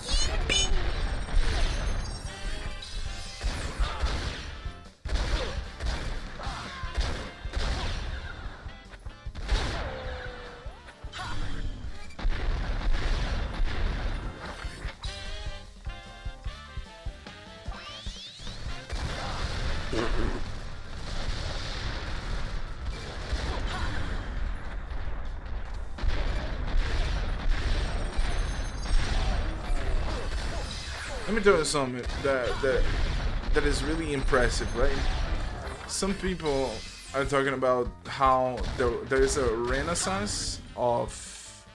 Let me tell you something that is really impressive, right? Some people are talking about how there is a renaissance of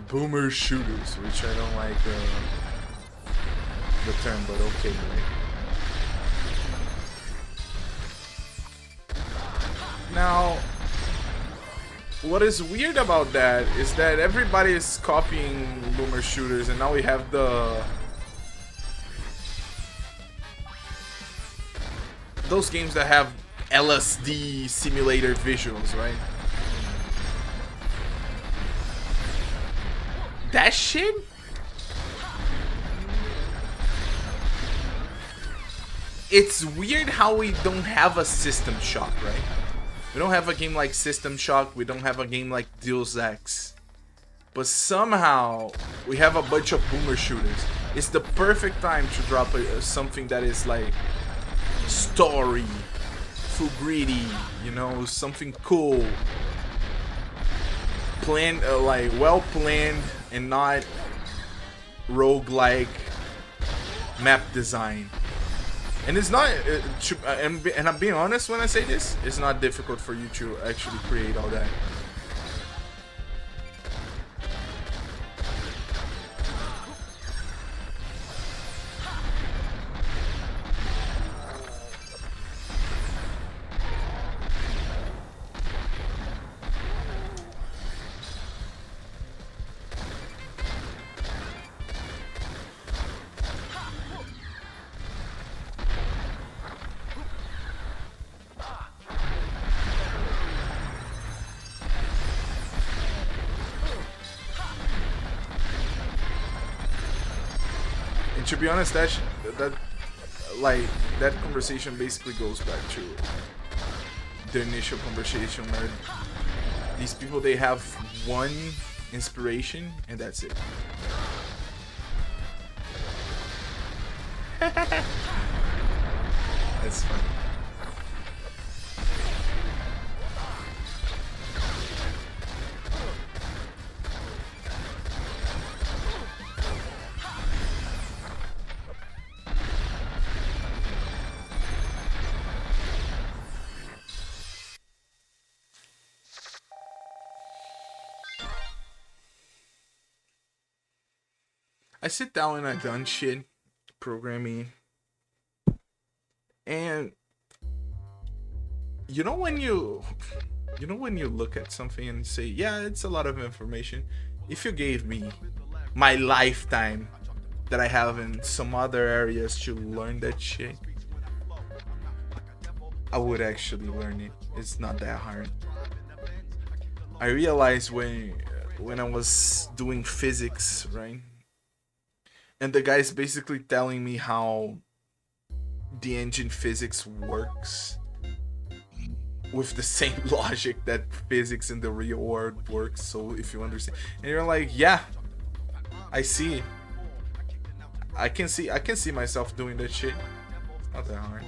boomer shooters, which I don't like the term, but okay, right? Now, what is weird about that is that everybody is copying boomer shooters, and now we have those games that have LSD simulator visuals, right? That shit? It's weird how we don't have a System Shock, right? We don't have a game like System Shock. We don't have a game like Deus Ex. But somehow, we have a bunch of boomer shooters. It's the perfect time to drop something that is like story, full greedy, you know, something cool, planned, like well planned, and not roguelike map design. And it's not, and I'm being honest when I say this, it's not difficult for you to actually create all that. To be honest, that conversation basically goes back to the initial conversation where these people, they have one inspiration and that's it. That's funny. I sit down and I done shit programming, and you know when you look at something and say, yeah, it's a lot of information. If you gave me my lifetime that I have in some other areas to learn that shit, I would actually learn it. It's not that hard. I realized when I was doing physics, right? And the guy's basically telling me how the engine physics works with the same logic that physics in the real world works. So if you understand, and you're like, yeah, I see. I can see myself doing that shit. It's not that hard.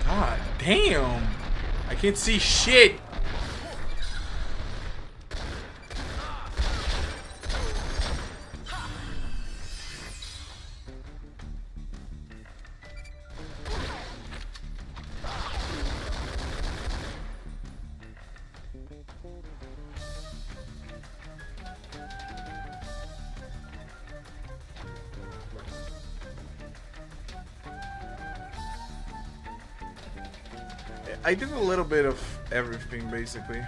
God damn! I can't see shit! I did a little bit of everything, basically.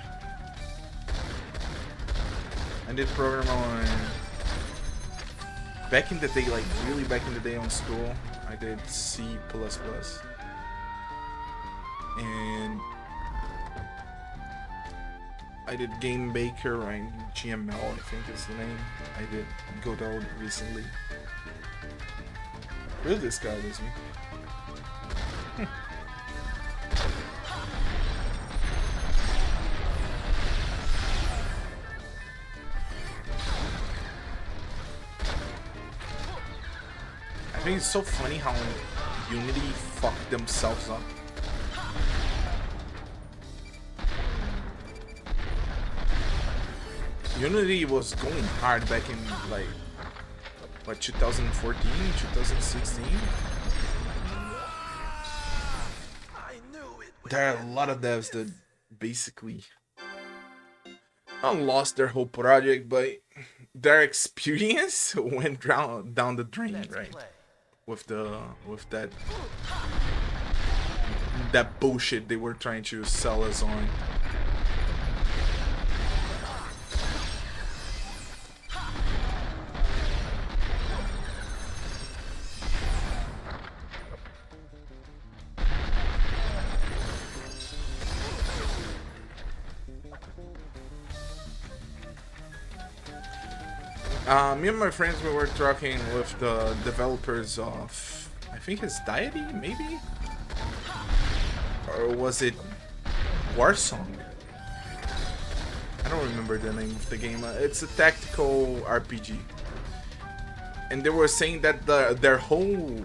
I did program on... Back in the day, like really back in the day on school, I did C++. And... I did Game Baker, right? GML, I think is the name. I did Godot recently. Where's this guy with me? I think it's so funny how Unity fucked themselves up Unity was going hard back in like what 2014, 2016. I knew it would There are a end lot of like devs this. that basically not lost their whole project, but their experience went down the drain, Let's right? play. With that bullshit they were trying to sell us on. Me and my friends, we were talking with the developers of, I think it's Deity, maybe? Or was it Warsong? I don't remember the name of the game. It's a tactical RPG. And they were saying that their whole...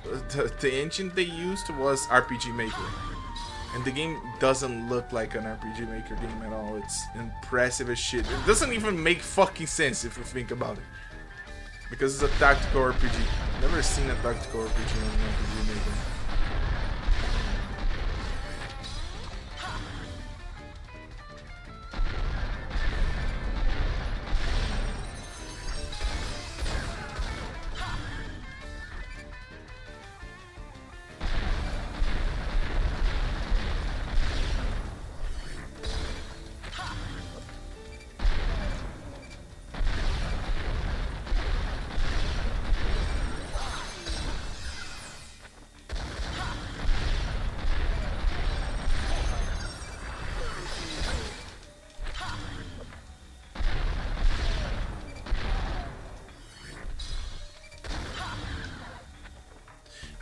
The engine they used was RPG Maker. And the game doesn't look like an RPG Maker game at all. It's impressive as shit. It doesn't even make fucking sense if you think about it. Because it's a tactical RPG. Never seen a tactical RPG on an RPG Maker.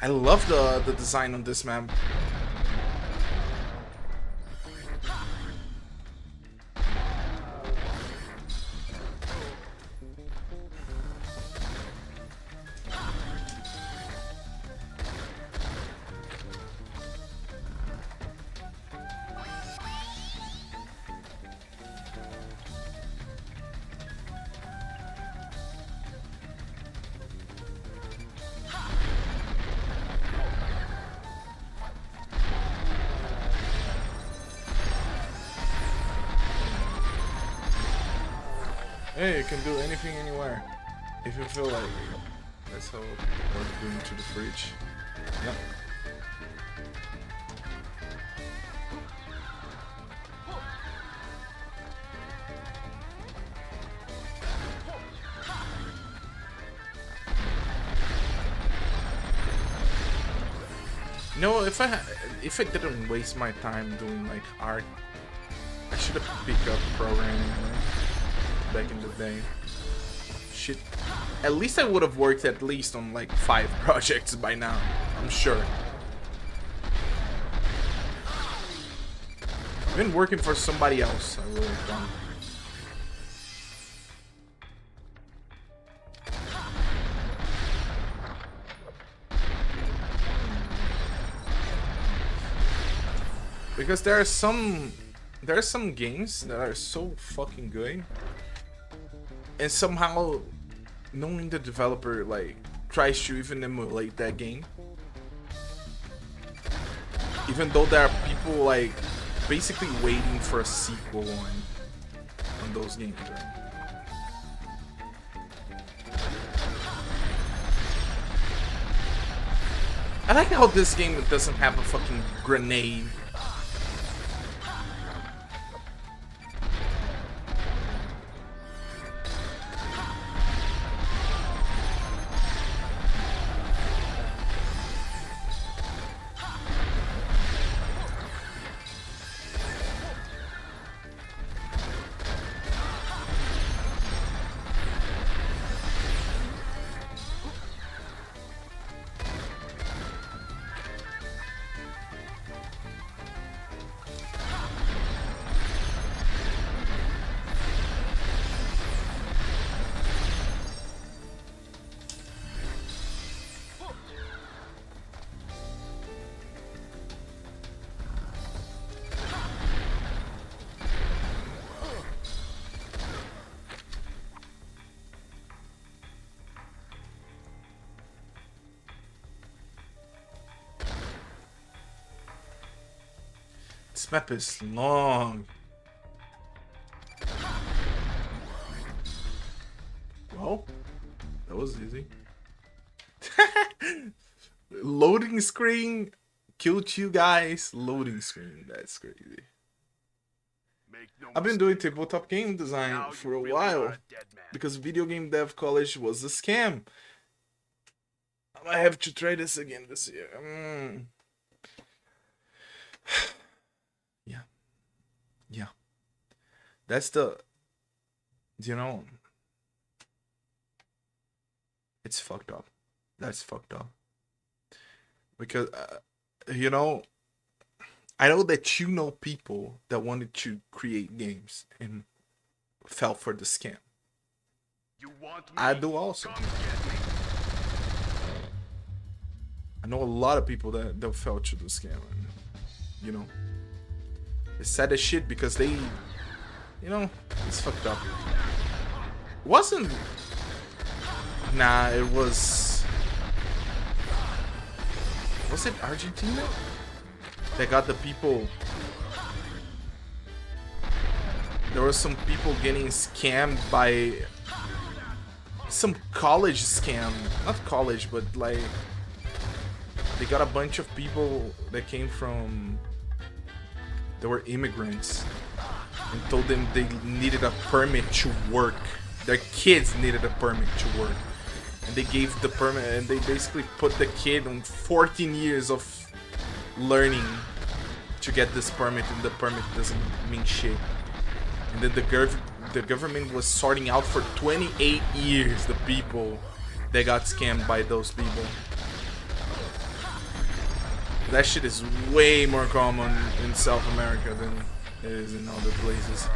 I love the design on this map. Hey, you can do anything anywhere if you feel like it. That's how we're doing to the fridge. Yep. No, if I didn't waste my time doing like art, I should have picked up programming, right? Back in the day. Shit. At least I would have worked at least on like 5 projects by now. I'm sure. Been working for somebody else, I would have done. Because there are some games that are so fucking good, and somehow knowing the developer like tries to even emulate that game, even though there are people like basically waiting for a sequel on those games, right? I like how this game doesn't have a fucking grenade. This map is long. Well, that was easy. Loading screen killed you guys. Loading screen, that's crazy. I've been doing tabletop game design for a while because video game dev college was a scam. I might have to try this again this year. Yeah. Yeah. That's the, you know, it's fucked up. That's fucked up. Because, you know, I know that you know people that wanted to create games and fell for the scam. You want me? I do also. Come get me. I know a lot of people that fell to the scam. And, you know, it's sad as shit because they, you know, it's fucked up. It wasn't. Nah, it was. Was it Argentina? They got the people. There were some people getting scammed by some college scam. Not college, but like they got a bunch of people that came from. They were immigrants and told them they needed a permit to work. Their kids needed a permit to work. And they gave the permit and they basically put the kid on 14 years of learning to get this permit, and the permit doesn't mean shit. And then the government was sorting out for 28 years the people that got scammed by those people. That shit is way more common in South America than it is in other places.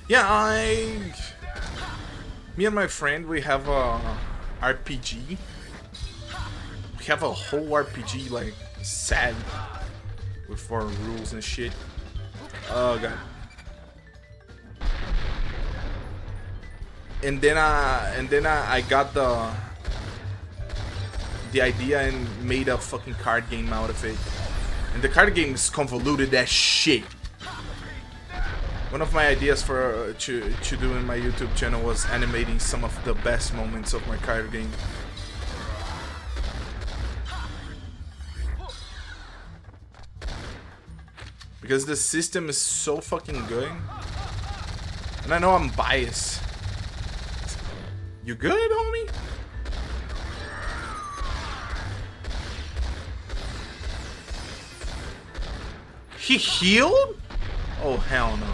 Yeah, me and my friend, we have a RPG. We have a whole RPG like set with our rules and shit. Oh god. And then I got the idea and made a fucking card game out of it. And the card game is convoluted as shit. One of my ideas for to do in my YouTube channel was animating some of the best moments of my card game. Because the system is so fucking good. And I know I'm biased. You good, homie? He healed? Oh, hell no.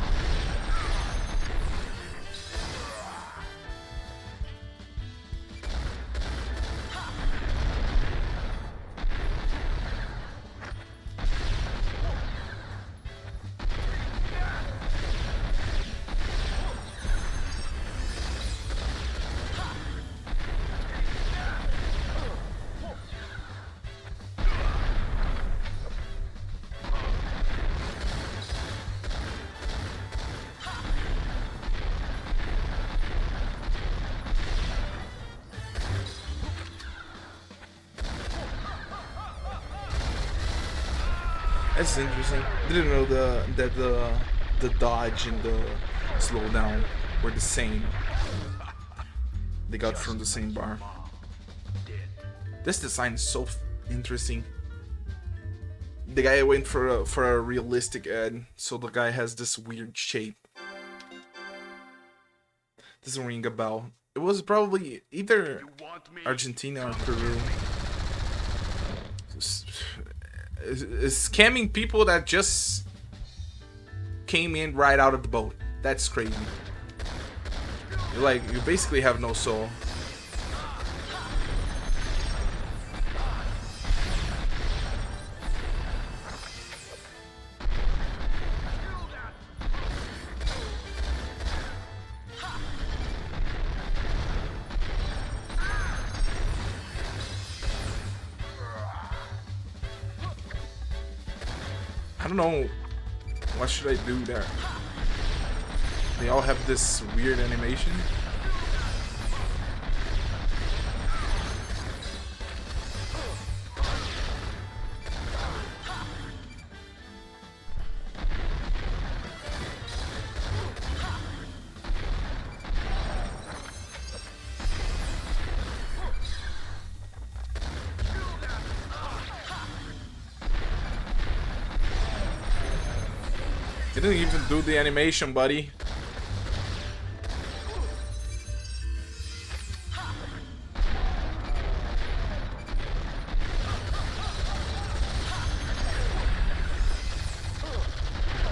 That's interesting. Didn't know that the dodge and the slowdown were the same. They got from the same bar. This design is so interesting. The guy went for a realistic ad, so the guy has this weird shape. Doesn't ring a bell. It was probably either Argentina or Peru. Scamming people that just came in right out of the boat. That's crazy. You basically have no soul. I don't know What should I do there? They all have this weird animation. Didn't even do the animation, buddy.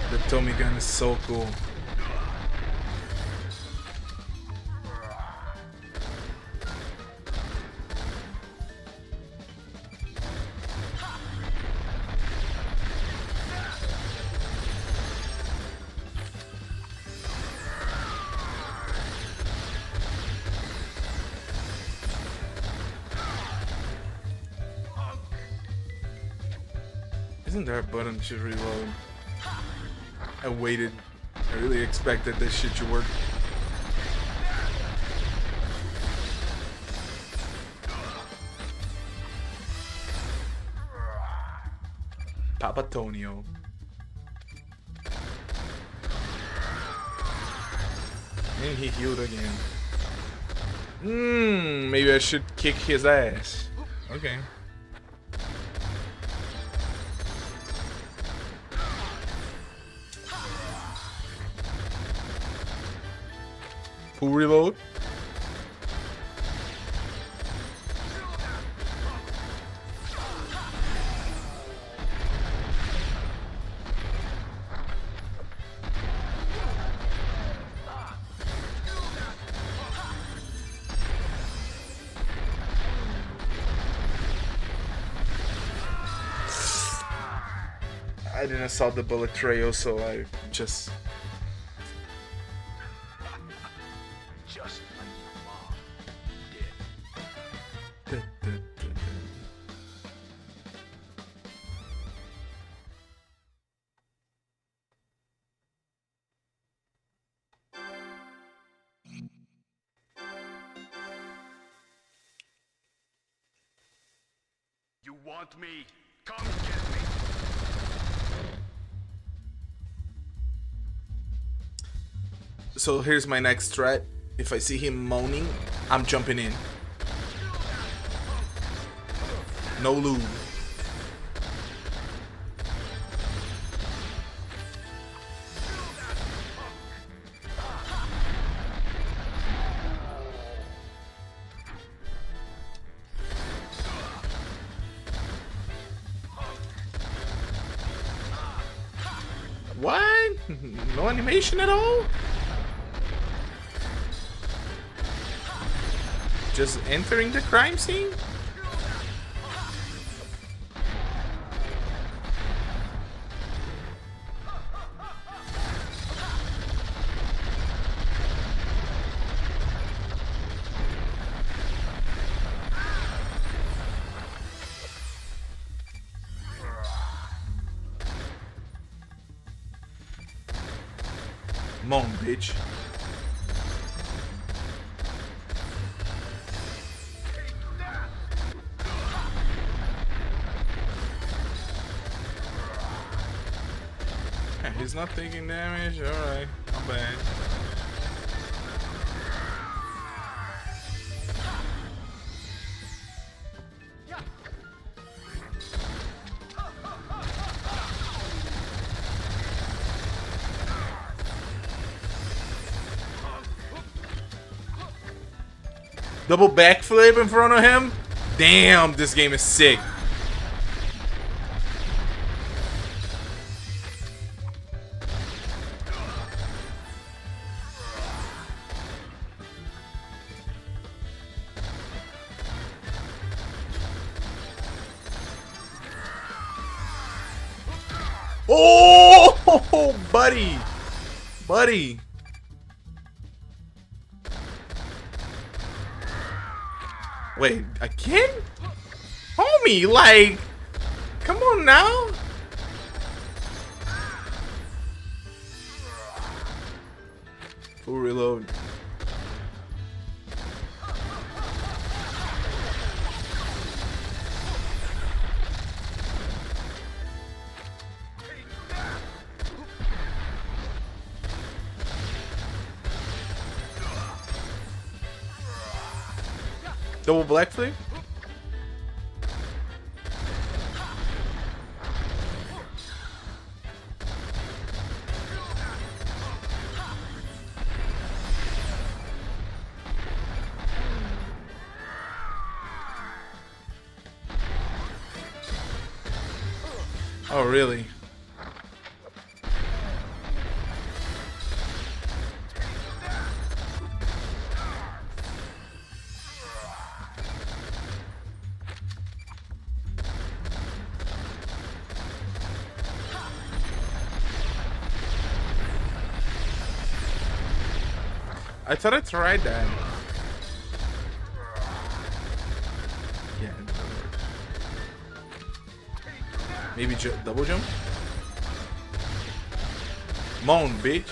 The Tommy gun is so cool. Isn't there a button to reload? I waited. I really expected this shit to work. Papa Tonio. And he healed again. Maybe I should kick his ass. Okay. Full reload. I didn't saw the bullet trail, so I just like your mom did. You want me? Come get me. So here's my next threat. If I see him moaning, I'm jumping in. No lube. What? No animation at all? Just entering the crime scene? Come on, bitch. He's not taking damage. Alright, not bad. Double backflip in front of him? Damn, this game is sick. Oh, buddy. Buddy. Wait, again? Homie, like, come on now. Full reload. Double black flip? Oh, really? I thought I tried that. Yeah, it doesn't work. Maybe double jump? Moan, bitch.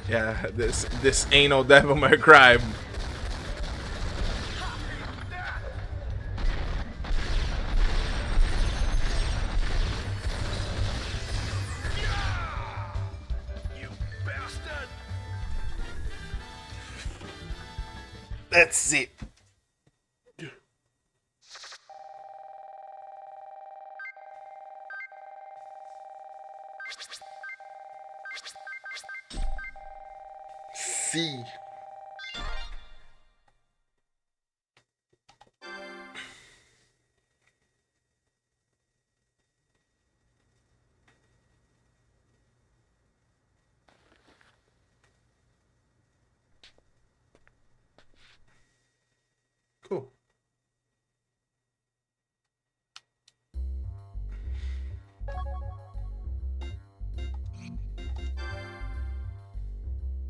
Yeah, this ain't no Devil May Cry. You bastard! That's it. See. Cool.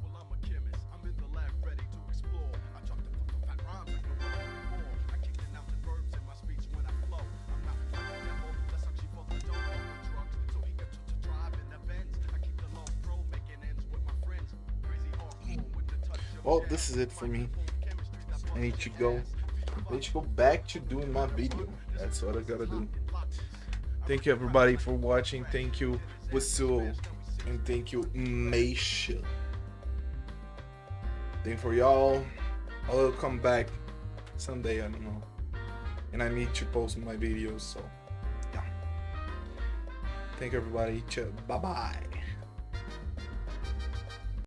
Well, I'm a chemist. I'm in the lab ready to explore. I drop the fat rhymes like no one before. I kick the nouns and verbs in my speech when I flow. I'm not like the devil, that's actually for the dope on the drugs. So he gets to drive in the Benz. I keep the low pro, making ends with my friends. Crazy hardcore with the touch of Well, this is it for me. I need to go. I need to go back to doing my video. That's what I gotta do. Thank you everybody for watching. Thank you Whistle, and thank you Meisha. Thank for y'all. I will come back someday, I don't know. And I need to post my videos, so yeah. Thank you everybody. Bye bye.